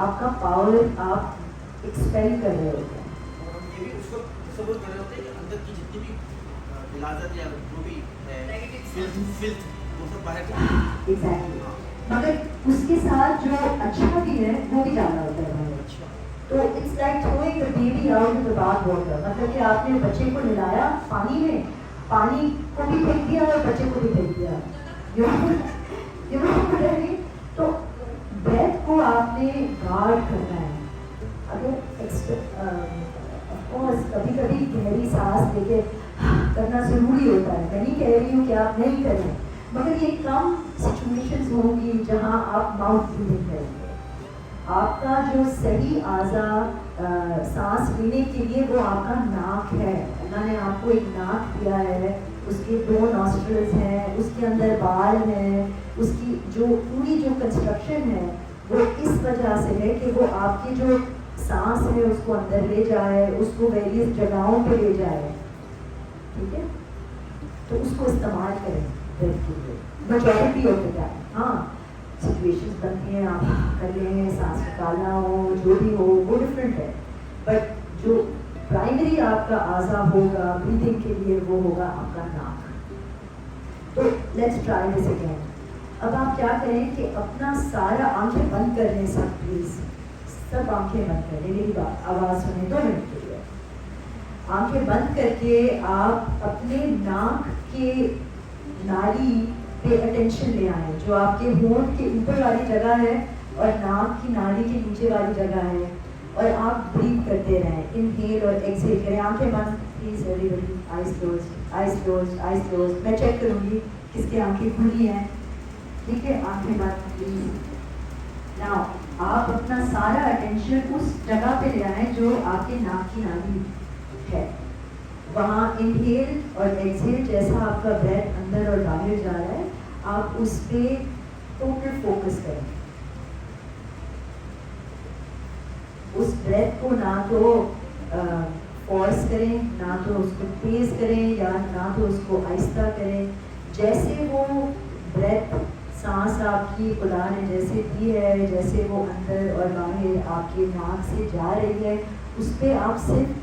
आपका पावर आप एक्सपेल कर रहे होते हैं. और हम ये भी उसको सपोर्ट कर रहे होते हैं कि अंदर की जितनी भी विलाजत या जो भी फिल्थ वो सब बाहर निकले. एग्जैक्टली. मगर उसके साथ जो अच्छा भी है वो भी जाना होता है बाहर. तो it's like throwing the baby out in the bath water, मतलब कि आपने बच्चे को नहलाया पानी में, पानी को भी फेंक दिया और बच्चे को भी फेंक दिया. यू नो, तो ब्रेथ को आपने गार्ड करना है. अगर ऑफकोर्स कभी कभी गहरी सांस लेके करना ज़रूरी होता है. मैं नहीं कह रही हूँ कि आप नहीं करें, मगर ये कम सिचुएशंस होंगी जहाँ आप माउथ ब्रीथिंग करेंगे. आपका जो सही आज़ा सांस लेने के लिए वो आपका नाक है. अल्लाह ने आपको एक नाक दिया है, उसके 2 नॉस्ट्रल्स हैं, उसके अंदर बाल हैं, اس کی جو پوری جو کنسٹرکشن ہے وہ اس وجہ سے ہے کہ وہ آپ کی جو سانس ہے اس کو اندر لے جائے, اس کو ویریس جگہوں پہ لے جائے, ٹھیک ہے. تو اس کو استعمال کریں بریتھ کے لیے میجورٹی آف دا ٹائم. ہاں سچویشنز بنتی ہیں, آپ کر لیں, سانس نکالنا ہو, جو بھی ہو, وہ ڈفرینٹ ہے, بٹ جو پرائمری آپ کا اعضا ہوگا بریدنگ کے لیے وہ ہوگا آپ کا ناک. تو لیٹس ٹرائی دس اگین. اب آپ کیا کریں کہ اپنا سارا آنکھیں بند کر لیں سب, پلیز سب آنکھیں بند کر لیں, میری بات آواز سنیں 2 منٹ کے لیے. آنکھیں بند کر کے آپ اپنے ناک کے نالی پہ اٹینشن لے آئیں, جو آپ کے ہونٹ کے اوپر والی جگہ ہے اور ناک کی نالی کے نیچے والی جگہ ہے, اور آپ بریتھ کرتے رہیں, انہیل اور ایکسہیل کریں. آنکھیں بند please, everybody, eyes closed, eyes closed, eyes closed. میں چیک کروں گی کس کی آنکھیں کھلی ہیں, ٹھیک ہے. آنکھیں بند پلیز. ناؤ آپ اپنا سارا اٹینشن اس جگہ پہ لے آئیں جو آپ کے ناک کی نالی ہے, وہاں انہیل اور ایکسہیل جیسا آپ کا بریتھ اندر اور باہر جا رہا ہے آپ اس پہ ٹوٹل فوکس کریں. اس بریتھ کو نہ تو فورس کریں, نہ تو اس کو تیز کریں, یا نہ تو اس کو آہستہ کریں. جیسے وہ بریتھ سانس آپ کی خدا نے جیسے دی ہے, جیسے وہ اندر اور باہر آپ کے ناک سے جا رہی ہے, اس پہ آپ صرف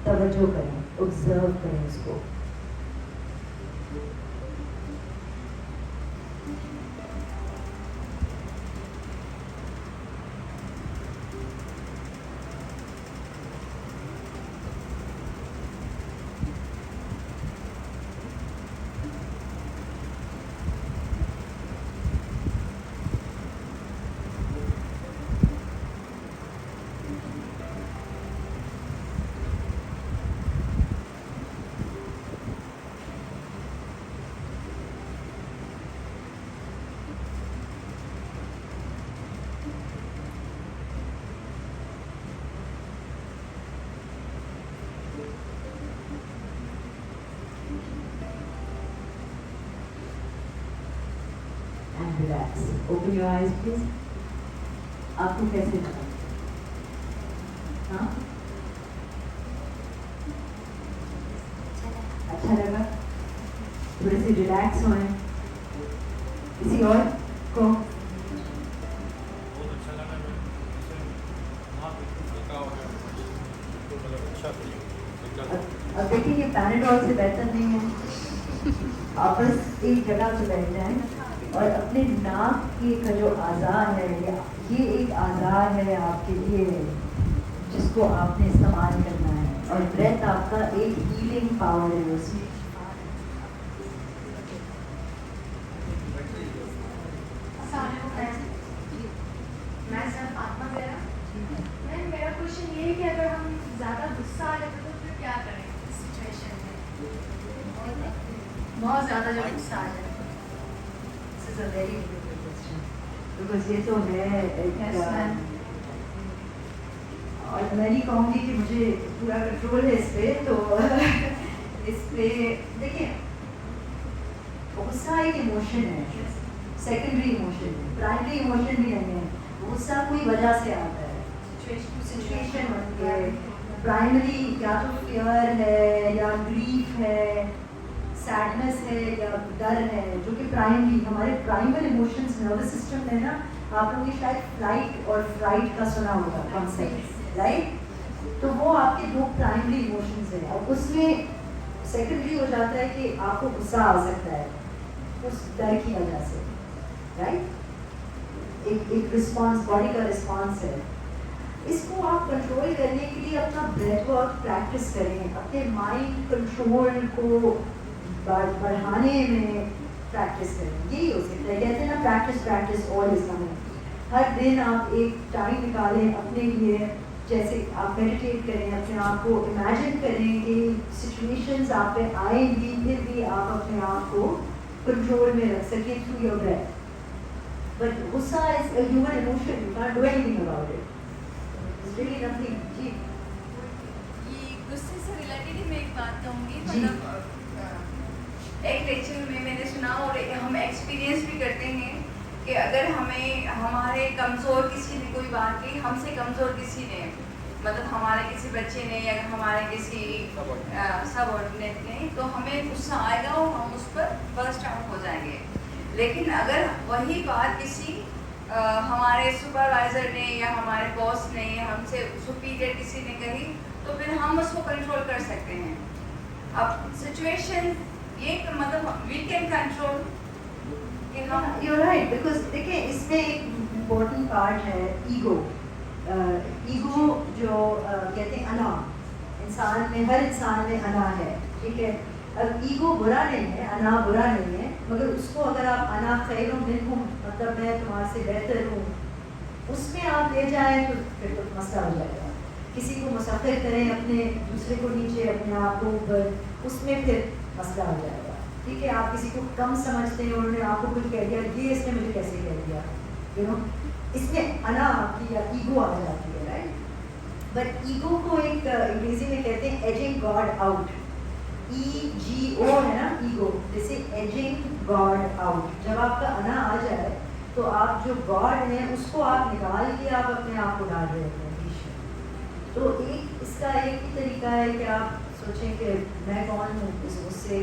توجہ کریں, آبزرو کریں اس کو. Relax. Open your eyes, please. آپ کو کیسے لگا؟ ہاں اچھا لگا؟ تھوڑے سے ریلیکس ہوئے. کسی اور کو؟ اب دیکھیں یہ پیناڈول سے بہتر نہیں ہے. آپ بس ایک جگہ پہ بیٹھ جائیں اور اپنے ناک کی کا جو اعضاء ہے, یہ ایک اعضاء ہے آپ کے لیے جس کو آپ نے استعمال کرنا ہے, اور بریتھ آپ کا ایک ہیلنگ پاور ہے اس میں. میرا کوشچن یہ ہے کہ اگر ہم زیادہ غصہ آ جائے تو پھر کیا کریں اس سچویشن میں, بہت زیادہ جو غصہ آ جائے. یہ تو ہے, اور میں نہیں کہوں گی کہ مجھے پورا کنٹرول ہے اس پہ. تو اس پہ دیکھیں, غصہ ایک ایموشن ہے, سیکنڈری ایموشن ہے, پرائمری ایموشن بھی نہیں ہے. غصہ کوئی وجہ سے آتا ہے, سچویشن ہوتی ہے. پرائمری یا تو فیئر ہے, یا گریف ہے, سیڈنس ہے, یا ڈر ہے, جو کہ پرائمری ہمارے پرائمر ایموشنس. نروس سسٹم ہے نا, آپ لوگوں نے شاید فلائٹ اور فرائٹ کا سنا ہوگا کانسیپٹ, رائٹ؟ تو وہ آپ کے 2 پرائمری ایموشنز ہیں. اور اس میں سیکنڈری ہو جاتا ہے کہ آپ کو غصہ آ سکتا ہے اس ڈر کی وجہ سے, رائٹ؟ ایک رسپانس, باڈی کا رسپانس ہے. اس کو آپ کنٹرول کرنے کے لیے اپنا بریتھ ورک پریکٹس کریں, اپنے مائنڈ کنٹرول کو بڑھانے میں پریکٹس کریں. یہی ہو سکتا ہے, کہتے ہیں نا پریکٹس آل از کمنگ. ہر دن آپ ایک ٹائم نکالیں اپنے لیے, جیسے آپ میڈیٹیٹ کریں, اپنے آپ کو امیجن کریں کہ سچویشنز آپ پہ آئیں گی, پھر بھی آپ اپنے آپ کو کنٹرول میں رکھ سکیں تھرو یور بریتھ. بٹ غصہ is a human emotion, you can't do anything about it. It's really nothing. جی یہ غصے سے ریلیٹڈ ہی میں ایک بات کہوں گی, جی. مطلب ایک لیکچر میں نے سنا اور ہم ایکسپیرینس بھی کرتے ہیں کہ اگر ہمیں ہمارے کمزور کسی نے کوئی بات کی، ہم سے کمزور کسی نے مطلب ہمارے کسی بچے نے یا ہمارے کسی سب آرڈینیٹ نے، تو ہمیں غصہ آئے گا اور ہم اس پر برسٹ آؤٹ ہو جائیں گے. لیکن اگر وہی بات کسی ہمارے سپروائزر نے یا ہمارے باس نے یا ہم سے سپیریئر کسی نے کہی تو پھر ہم اس کو کنٹرول کر سکتے ہیں. اب سچویشن یہ مطلب وی کین کنٹرول کہ ہم You're right, because دیکھیں اس میں ایک امپورٹنٹ پارٹ ہے ایگو. ایگو جو کہتے ہیں انا، انسان میں ہر انسان میں انا ہے، ٹھیک ہے. اب ایگو برا نہیں ہے، انا برا نہیں ہے، مگر اس کو اگر آپ انا خیر منکم مطلب میں تمہارے سے بہتر ہوں اس میں آپ لے جائیں تو پھر تو مسئلہ ہو جائے گا. کسی کو مسخر کریں اپنے دوسرے کو نیچے اپنے آپ کو اوپر، اس میں پھر مسئلہ ہو جائے گا. ٹھیک ہے، آپ کسی کو کم سمجھتے ہیں، انہوں نے آپ کو کچھ کہہ دیا، یہ اس نے مجھے کیسے کہہ دیا، یو نو اس میں انا آپ کی یا ایگو آ جاتی ہے، رائٹ. بٹ ایگو کو ایک انگریزی میں کہتے ہیں ایجنگ گاڈ آؤٹ. EGO ہے نا ایگو، جیسے ایجنگ گاڈ آؤٹ. جب آپ کا انا آ جائے تو آپ جو گاڈ ہیں اس کو آپ نکال کے آپ اپنے آپ کو ڈال رہے ہوتے ہیں پیچھے. تو ایک اس کا ایک ہی طریقہ ہے کہ آپ سوچیں کہ میں کون ہوں، اس سے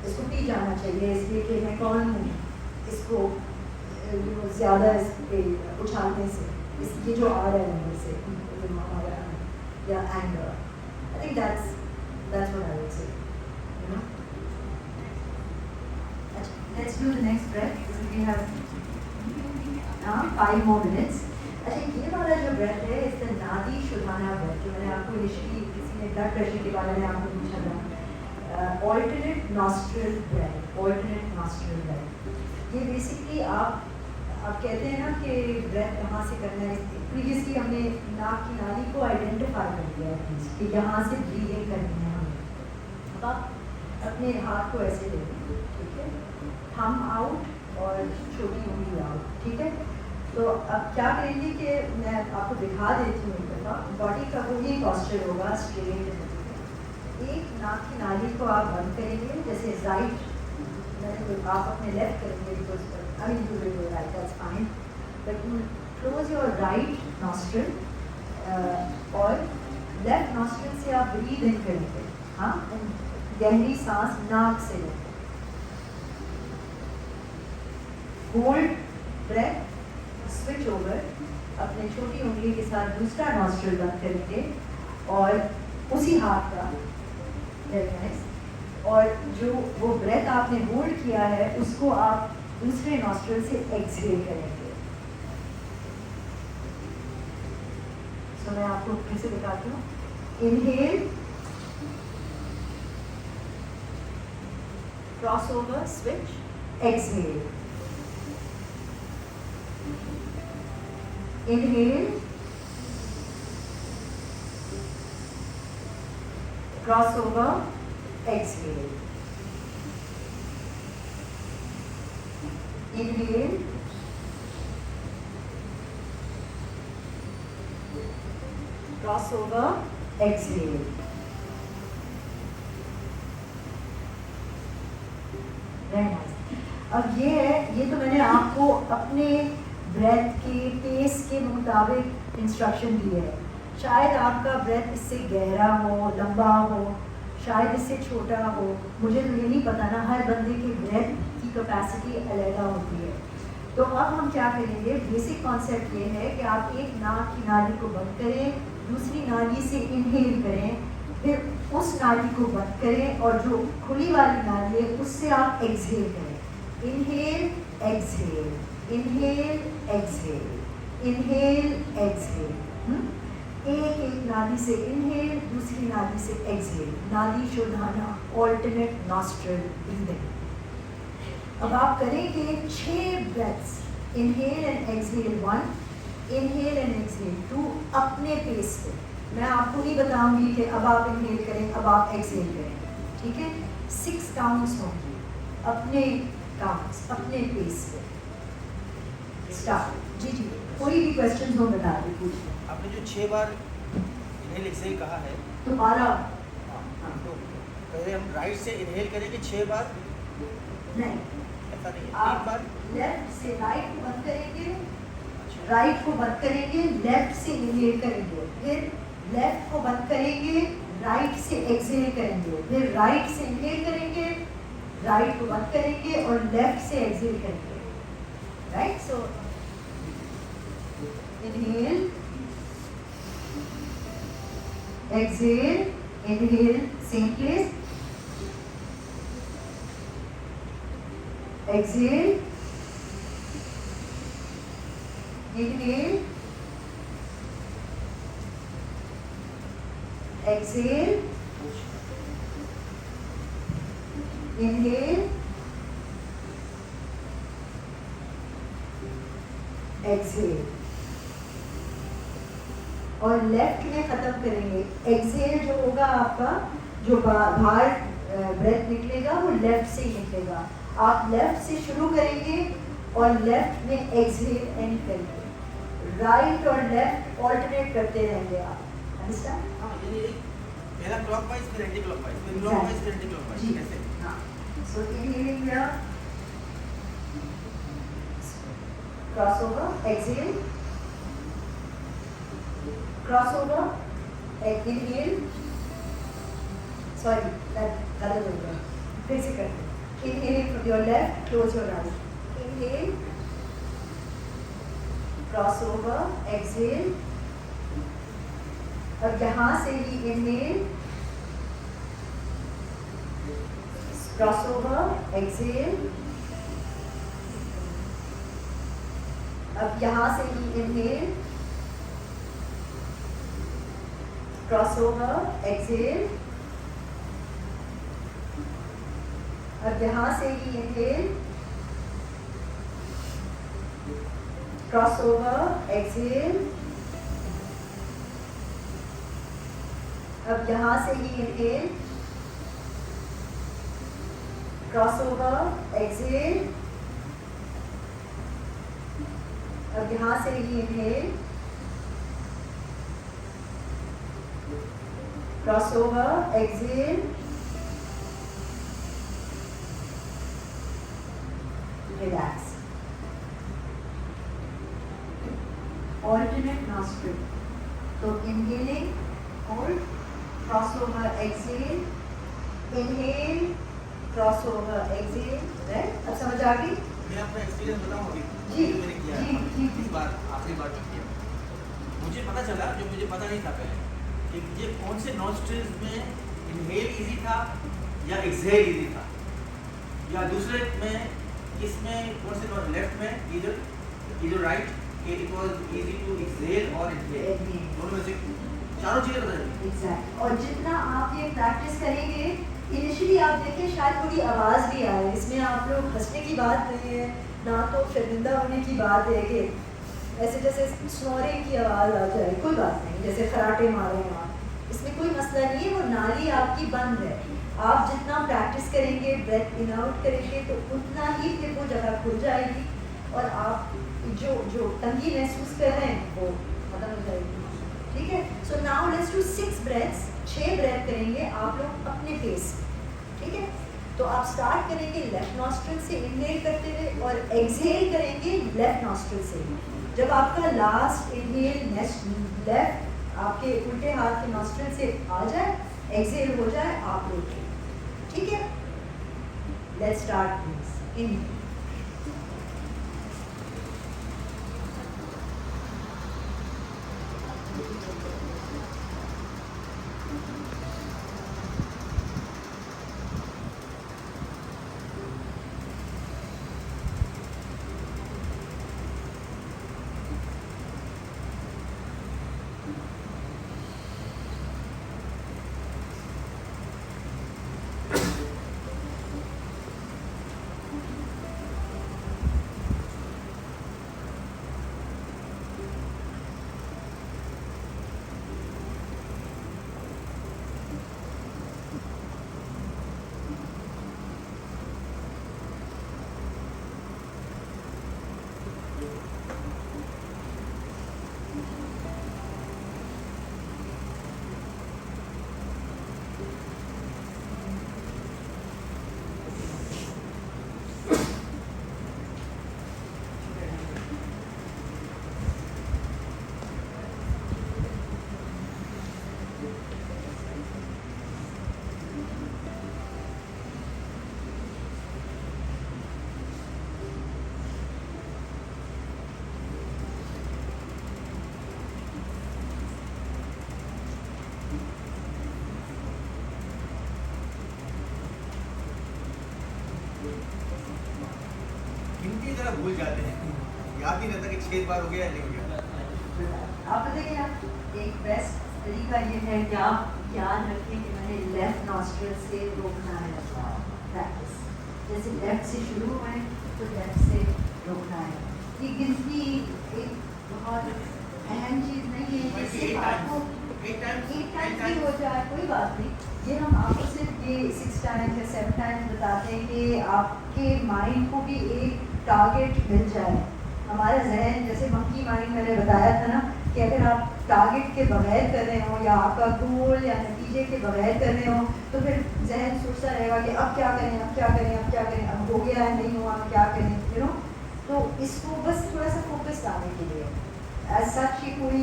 اس کو پی جانا چاہیے، اس لیے کہ میں کون ہوں، اس کو زیادہ اس پہ اچھالنے سے اس یہ جو آ رہا ہے اندر سے ہمارا یا anger. I think that's what I would say, you know. Let's do the next breath. We have 5 more minutes. اچھا یہ والا جو breath ہے اس کا نادی شدھانا breath جو میں نے آپ کو انیشلی کسی نے بلڈ پریشر کے بارے میں آپ کو پوچھا تھا. alternate nostril breath. یہ بیسکلی آپ کہتے ہیں نا کہ breath کہاں سے کرنا ہے. پریویسلی ہم نے ناک کی نالی کو آئیڈینٹیفائی کر دیا ہے کہ یہاں سے بریدنگ کرنی ہے ہمیں. اب آپ اپنے ہاتھ کو ایسے لے لیں، ٹھیک ہے، تھم آؤٹ اور چھوٹی انگلی آؤٹ، ٹھیک ہے. تو اب کیا کریں گے کہ میں آپ کو دکھا دیتی ہوں ایک دفعہ. باڈی کا وہی پاسچر ہوگا اسٹریٹ. ایک ناک کی نالی کو آپ بند کریں گے جیسے رائٹ، آپ اپنے لیفٹ کریں گے because I do it right, that's fine. But you close your right nostril اور لیفٹ نوسٹرل سے آپ بریدھ ان کریں گے. ہاں، گہری سانس ناک سے لیں. ہولڈ بریتھ، سوئچ اوور، اپنے چھوٹی انگلی کے ساتھ دوسرا نوسٹرل بند کریں گے اور اسی ہاتھ کا اور جو وہ بریتھ آپ نے ہولڈ کیا ہے اس کو آپ دوسرے نوسٹرل سے ایکسہیل کریں گے. سو میں آپ کو پھر سے بتاتی ہوں. Inhale, cross over, switch, exhale. Inhale, cross over, exhale. Inhale, cross over, exhale. اب یہ ہے، یہ تو میں نے آپ کو اپنے بریتھ کے پیس کے مطابق انسٹرکشن دی ہے. شاید آپ کا بریتھ اس سے گہرا ہو، لمبا ہو، شاید اس سے چھوٹا ہو، مجھے تو یہ نہیں پتا نا، ہر بندے کی بریتھ کی کیپیسٹی علیحدہ ہوتی ہے. تو اب ہم کیا کریں گے، بیسک کانسیپٹ یہ ہے کہ آپ ایک ناک کی نالی کو بند کریں، دوسری نالی سے انہیل کریں، پھر اس نالی کو بند کریں اور جو کھلی والی نالی ہے اس سے آپ ایکسہیل کریں. Inhale, exhale, inhale, exhale, inhale, exhale. ایک نالی سے انہیل، دوسری نالی سے ایکسہیل. نالی شودھانا، آلٹرنیٹ نوسٹرل بریدنگ. اب آپ کریں گے 6 بریتھس، انہیل اینڈ ایکسہیل 1، انہیل اینڈ ایکسہیل 2، اپنے پیس پہ. میں آپ کو نہیں بتاؤں گی کہ اب آپ انہیل کریں اب آپ ایکسہیل کریں، ٹھیک ہے. 6 کاؤنٹس ہوں گی، اپنے کاؤنٹس، اپنے پیس پہ. اسٹارٹ. جی جی، کوئی بھی کوشچنز ہو بتا دیں، پوچھیں. آپ نے جو 6 بار انہیل ایکسہیل کہا ہے تمہارا تو پہلے ہم رائٹ سے انہیل کریں گے 6 بار नहीं, ऐसा नहीं है, एक आप बार लेफ्ट से राइट को बंद करेंगे, राइट को बंद करेंगे, लेफ्ट से इनहेल करेंगे, फिर लेफ्ट को बंद करेंगे, राइट से एक्सहेल करेंगे, फिर राइट से इनहेल करेंगे, राइट को बंद करेंगे और लेफ्ट से एक्सहेल करेंगे, राइट. सो inhale, exhale, inhale, same place, exhale, inhale, exhale, inhale, exhale. और लेफ्ट में खत्म करेंगे. एक्सहेल जो होगा आपका, जो बाहर ब्रेथ निकलेगा वो लेफ्ट से ही निकलेगा. आप लेफ्ट से शुरू करेंगे और लेफ्ट में एक्सहेल एंड करेंगे. राइट और लेफ्ट ऑल्टरनेट करते रहेंगे आप. अंडरस्टैंड? हाँ, यानी एक पहला क्लॉकवाइज फिर एंटी क्लॉकवाइज, फिर क्लॉकवाइज फिर एंटी क्लॉकवाइज, जी. ऐसे. हाँ. So inhaling here, crossover, exhale, crossover, inhale, sorry, that गलत हो गया, फिर से करते हैं. Inhaling from your left, close your eyes. Inhale, crossover, exhale. अब यहाँ से ही inhale, crossover, exhale. अब यहाँ से ही inhale, crossover, exhale. अब यहाँ से ही inhale, crossover, exhale. अब यहाँ से ही inhale, crossover, exhale. अब यहाँ से ही inhale, crossover, exhale, relax. Alternate nostril. So inhaling, hold, crossover, exhale, inhale, crossover, exhale. Right? अब समझ आ गई? मैं अपना एक्सपीरियंस बताऊं अभी जी, जो मैंने किया जी, जी, जी. इस बार आखिरी बार जो किया, मुझे पता चला जो मुझे पता नहीं था पहले कि ये कौन से नॉस्ट्रिल्स में इनहेल इजी था या एक्सहेल इजी था, या दूसरे में इसमें कौन से लेफ्ट में इधर राइट कि it was easy to exhale और इनहेल, दोनों में से चारों चीजें पता चली. Exactly. और जितना आप ये प्रैक्टिस करेंगे, इनिशियली आप देखें शायद थोड़ी आवाज़ भी आए. इसमें आप लोग हंसने की बात नहीं है, ना तो शर्मिंदा होने की बात है कि ऐसे जैसे स्नोरिंग की आवाज़ आ जाए, कोई बात नहीं. जैसे खराटे मारे हैं आप, इसमें कोई मसला नहीं है. वो नाली आपकी बंद है. आप जितना प्रैक्टिस करेंगे, ब्रेथ इन आउट करेंगे, तो उतना ही फिर वो जगह खुल जाएगी और आप जो तंगी महसूस कर रहे हैं वो खत्म हो जाएगी. ठीक है? So now let's do 6 breaths. 6 breath करेंगे आप लोग अपने फेस. ठीक है? तो आप स्टार्ट करेंगे लेफ्ट नॉस्ट्रिल से इनहेल करते हुए और एक्सहेल करेंगे लेफ्ट नॉस्ट्रिल से. जब आपका लास्ट इनहेल लेफ्ट आपके उल्टे हाथ के नॉस्ट्रिल से आ जाए, एक्सहेल हो जाए, आप रोकें. ठीक है? Let's start please. इन भूल जाते हैं, याद नहीं रहता कि 6 बार हो गया या नहीं हो गया। आप बताइए आप, एक बेस्ट तरीका ये है कि आप याद रखें कि मैंने लेफ्ट नॉस्ट्रल से रोकना है प्रैक्टिस, जैसे लेफ्ट से शुरू हुए तो लेफ्ट से रोकना है। ये गिनती एक बहुत अहम चीज़ नहीं है, इससे आपको एक टाइम भी हो जाए कोई बात नहीं, ये हम आपको सिर्फ ये 6 टाइम्स या 7 टाइम्स बताते हैं कि आपके माइंड को भी एक टारगेट मिल जाए। हमारा जहन जैसे मंकी माइंड मैंने बताया था ना, कि अगर आप टारगेट के बगैर कर रहे हो या आपका गोल या नतीजे के बगैर कर रहे हो तो फिर जहन सोचता रहेगा कि अब क्या करें, अब क्या करें, अब क्या करें, अब हो गया है नहीं हुआ क्या करें, यू नो। तो इसको बस थोड़ा सा फोकस लाने के लिए एज सच ही कोई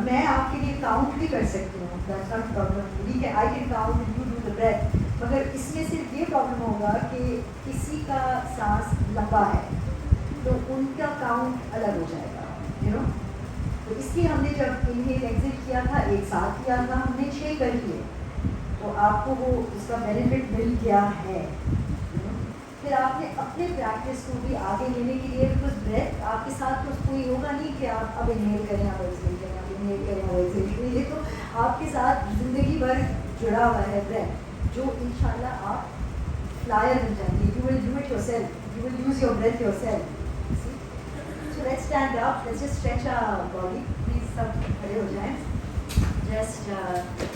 मैं आपके लिए काउंट भी कर सकती हूँ, दैट्स नॉट प्रॉब्लम, ठीक है, I can count and you do the breath, मगर इसमें सिर्फ ये प्रॉब्लम होगा कि किसी का सांस लंबा है तो उनका काउंट अलग हो जाएगा, यू नो। तो इसलिए हमने जब इनहेल एग्जिट किया था एक साथ किया था, हमने 6 कर लिए, तो आपको वो उसका बेनिफिट मिल गया है। फिर आपने अपने प्रैक्टिस को भी आगे लेने के लिए, बिकॉज ब्रेथ आपके साथ तो कोई होगा नहीं कि आप अब इनहेल करें, अब एक्सहेल करें, अब इनहेल करें, अब एक्सहेल करें, ये तो आपके साथ ज़िंदगी भर जुड़ा हुआ है ब्रेथ, जो इंशाल्लाह आप फ्लायर बन जाएंगे, you will do it yourself, you will use your breath yourself. So let's stand up, let's just stretch our body, please सब खड़े हो जाएं, just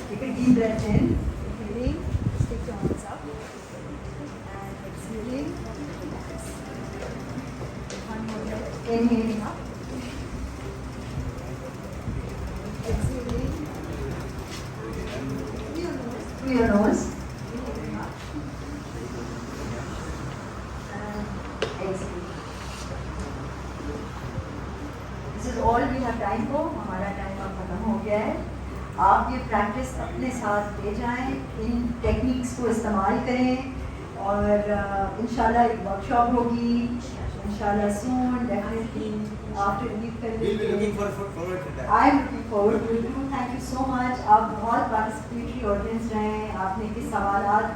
take a deep breath in, inhaling, stick your arms up, and exhaling, one more breath, inhaling up, exhaling, through your nose, inhaling up, and exhaling. This is all we have time for, हमारा time अब खत्म हो गया है। आप ये practice अपने साथ ले जाएं, इन टेक्निक्स को इस्तेमाल करें और इंशाल्लाह एक वर्कशॉप होगी इंशाल्लाह soon, definitely after Eid कर We'll be लेंगे। looking forward to that. I am looking forward to it. Thank you so much. आप बहुत पार्टिसिपेटरी ऑडियंस रहे हैं, आपने किस सवालात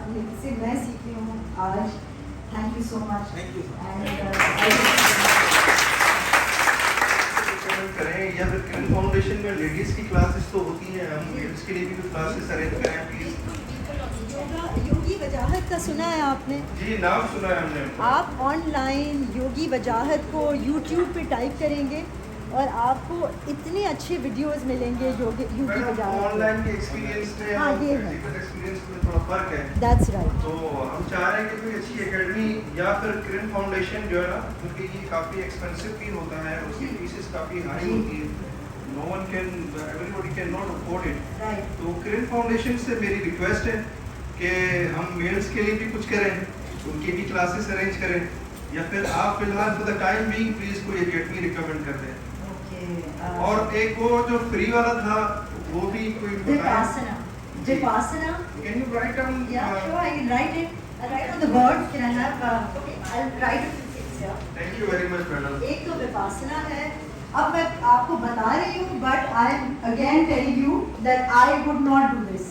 से मैं सीखी हूँ आज, thank you so much. Thank you. करें या फिर किरण फाउंडेशन में लेडीज की क्लासेस तो होती हैं, हम मेल्स के लिए भी क्लासेस अरेंज करें प्लीज। योगी वजाहत का सुना है आपने? जी नाम सुना है हमने। आप ऑनलाइन योगी वजाहत को YouTube पे टाइप करेंगे और आपको इतने अच्छे वीडियोस मिलेंगे योगी वजाहत। ऑनलाइन के एक्सपीरियंस में हाँ, ये है। फिजिकल एक्सपीरियंस में थोड़ा फर्क है। That's right. तो हम चाह रहे हैं कि कोई अच्छी एकेडमी या फिर किरण फाउंडेशन जो है ना, क्योंकि ये काफ़ी एक्सपेंसिव भी होता है, उसकी फीसेस काफ़ी हाई होती है, no one can, everybody can not afford it. Right. तो किरण फाउंडेशन से मेरी रिक्वेस्ट है कि हम मेल्स के लिए भी कुछ करें, उनकी भी क्लासेस अरेंज करें, या फिर आप फिलहाल for the time being please कोई एकेडमी रिकमेंड कर दें। और एक वो जो फ्री वाला था वो भी कोई Vipassana. Vipassana. Can you write down? Yeah, sure. I can write it. I'll write on the board. Can I have? Okay. I'll write a few things here. Thank you very much madam. एक तो विपासना है। अब मैं आपको बता रही हूँ, but I am again telling you that I would not do this.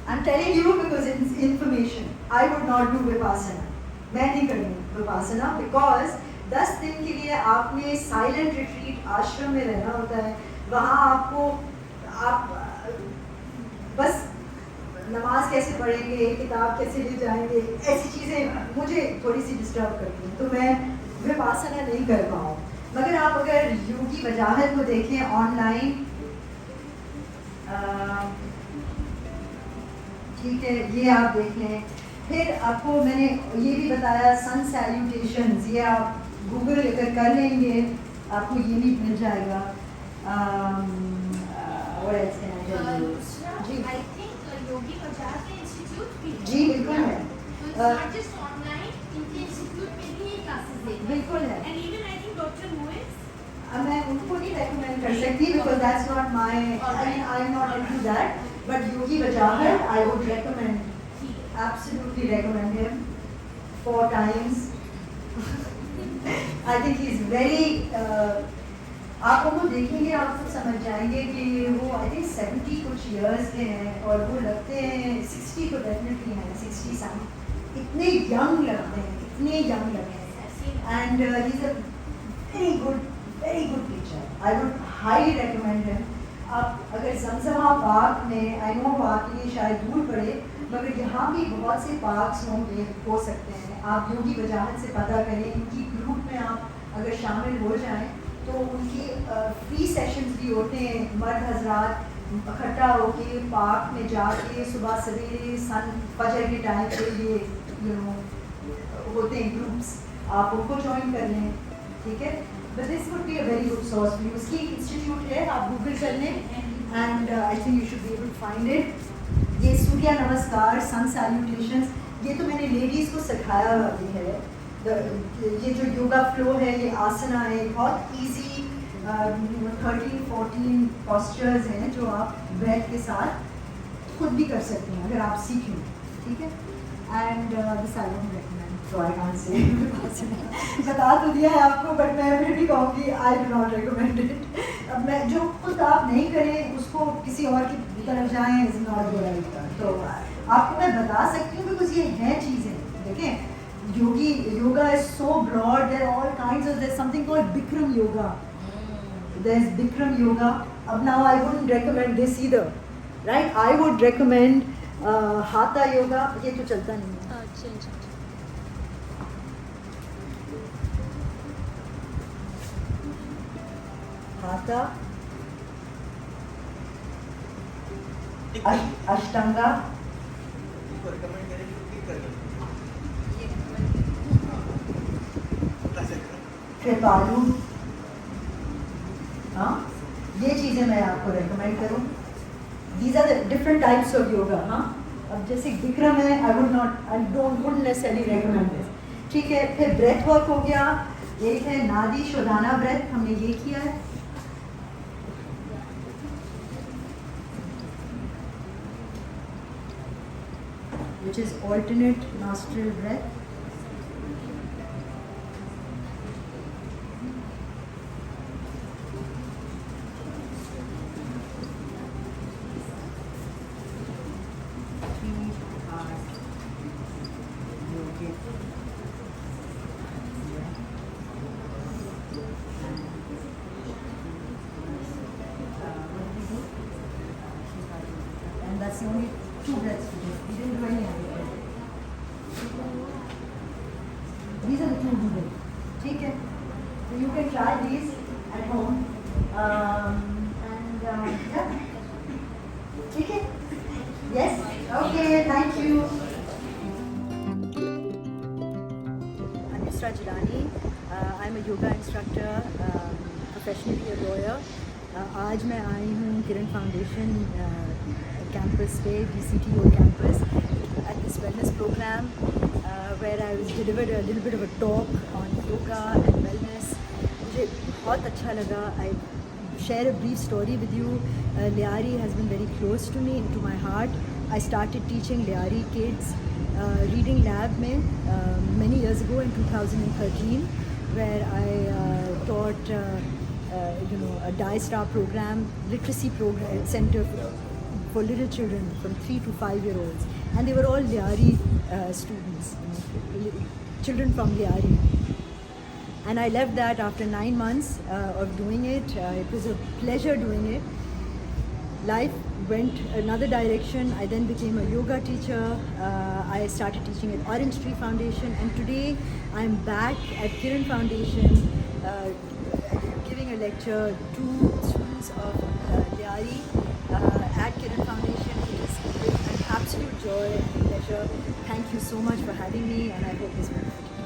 I'm telling you because it's information. I would not do vipassana. मैं नहीं करूँगी vipassana because 10 दिन के लिए आपने साइलेंट रिट्रीट आश्रम में रहना होता है। वहाँ आपको आप बस नमाज कैसे पढ़ेंगे, किताब कैसे ले जाएंगे, ऐसी चीज़ें मुझे थोड़ी सी डिस्टर्ब करती हैं, तो मैं विपासना नहीं कर पाऊँ। मगर आप अगर योगी वजाहत को देखें ऑनलाइन, ठीक है, ये आप देख लें। फिर आपको मैंने ये भी बताया सन सैल्यूटेशंस, ये आप गूगल अगर कर लेंगे आपको ये भी मिल जाएगा। और ऐसे जी I think Yogi Wajahat institute भी है। जी बिल्कुल है। Not just online, इनके इंस्टीट्यूट में भी ये क्लासेस देते हैं। बिल्कुल है। And even I think Dr. Moise, मैं उनको नहीं रेकमेंड कर सकती because that's not my, I mean I'm not into that, but Yogi Wajahat I would recommend, absolutely recommend him 4 times. I think he's very आप उनको देखेंगे आपको समझ जाएंगे कि वो आई थिंक 70 कुछ ईयर्स के हैं और वो लगते हैं 60 तो डेफिनेटली हैं, 60 सम, इतने यंग लगते हैं, इतने यंग लगते हैं। and he's a very good teacher. I would highly recommend him. आप अगर जमजमा पार्क में, आई नो वो आपके लिए शायद दूर पड़े, मगर यहाँ भी बहुत से पार्क्स होंगे हो सकते हैं. आप योगी वजाहत से पता करें, इनकी ग्रुप में आप अगर शामिल हो जाएं तो उनके फ्री सेशंस भी होते हैं. मर्द हजरात इकट्ठा होके पार्क में जाके सुबह सवेरे सन फजर के टाइम पे ये होते हैं ग्रुप्स, आप उनको ज्वाइन कर लें, ठीक है. But this would be a very good source for you. उसकी इंस्टीट्यूट है, आप गूगल कर लें and I think you should be able to find it. ये सूर्य नमस्कार, सन सैल्यूटेशंस, ये तो मैंने लेडीज़ को सिखाया भी है. ये जो योगा फ्लो है, ये आसना है, बहुत ईजी 13-14 postures हैं जो आप ब्रेथ के साथ खुद भी कर सकते हैं अगर आप सीखें, ठीक है. And this I don't recommend, so I can't say. बता तो दिया है आपको, but मैं फिर भी कहूँगी I do not recommend it. अब मैं जो खुद आप नहीं करें उसको किसी और की तरफ जाएं is not good idea. तो आपको मैं बता सकती हूँ because ये है चीज़ें, देखें. Yoga is so broad. There are all kinds of. There's something called Bikram yoga. There's Bikram yoga. Ab now I wouldn't recommend this either, right? I would recommend Hatha yoga. ये तो चलता नहीं है. Hatha, Ashtanga. इसको recommend करेंगे तो click करके. कृपालु, हाँ, ये चीज़ें मैं आपको रेकमेंड करूँ. These are the different types of yoga, हाँ. अब जैसे विक्रम है, I wouldn't necessarily recommend this. ठीक है. फिर ब्रेथ वर्क हो गया. एक है नादी शोधाना ब्रेथ, हमने ये किया है. Which is alternate nostril breath. And that's the only 2 breaths we did. We didn't do any other breath. These are the 2 we did. ठीक है. So you can try these at home. Yeah. ठीक है. Yes. Okay. Thank you. I'm Yusra Jilani. I'm a yoga instructor, professionally a lawyer. आज मैं आई हूँ किरण foundation campus पे, DCTO campus, at this wellness program where I was delivered a little bit of a talk on yoga and wellness. मुझे बहुत अच्छा लगा. I share a brief story with you. Lyari has been very close to me, to my heart. I started teaching Lyari kids reading lab में many years ago in 2013, where I taught a DISTAR program, literacy program center for little children from 3 to 5-year-olds, and they were all Lyari students, children from Lyari. And I left that after 9 months of doing it. It was a pleasure doing it. Life went another direction. I then became a yoga teacher. I started teaching at Orange Tree Foundation, and today I'm back at Kiran Foundation giving a lecture to students of Lyari at Kiran Foundation. It is an absolute joy and pleasure. Thank you so much for having me, and I hope this benefits.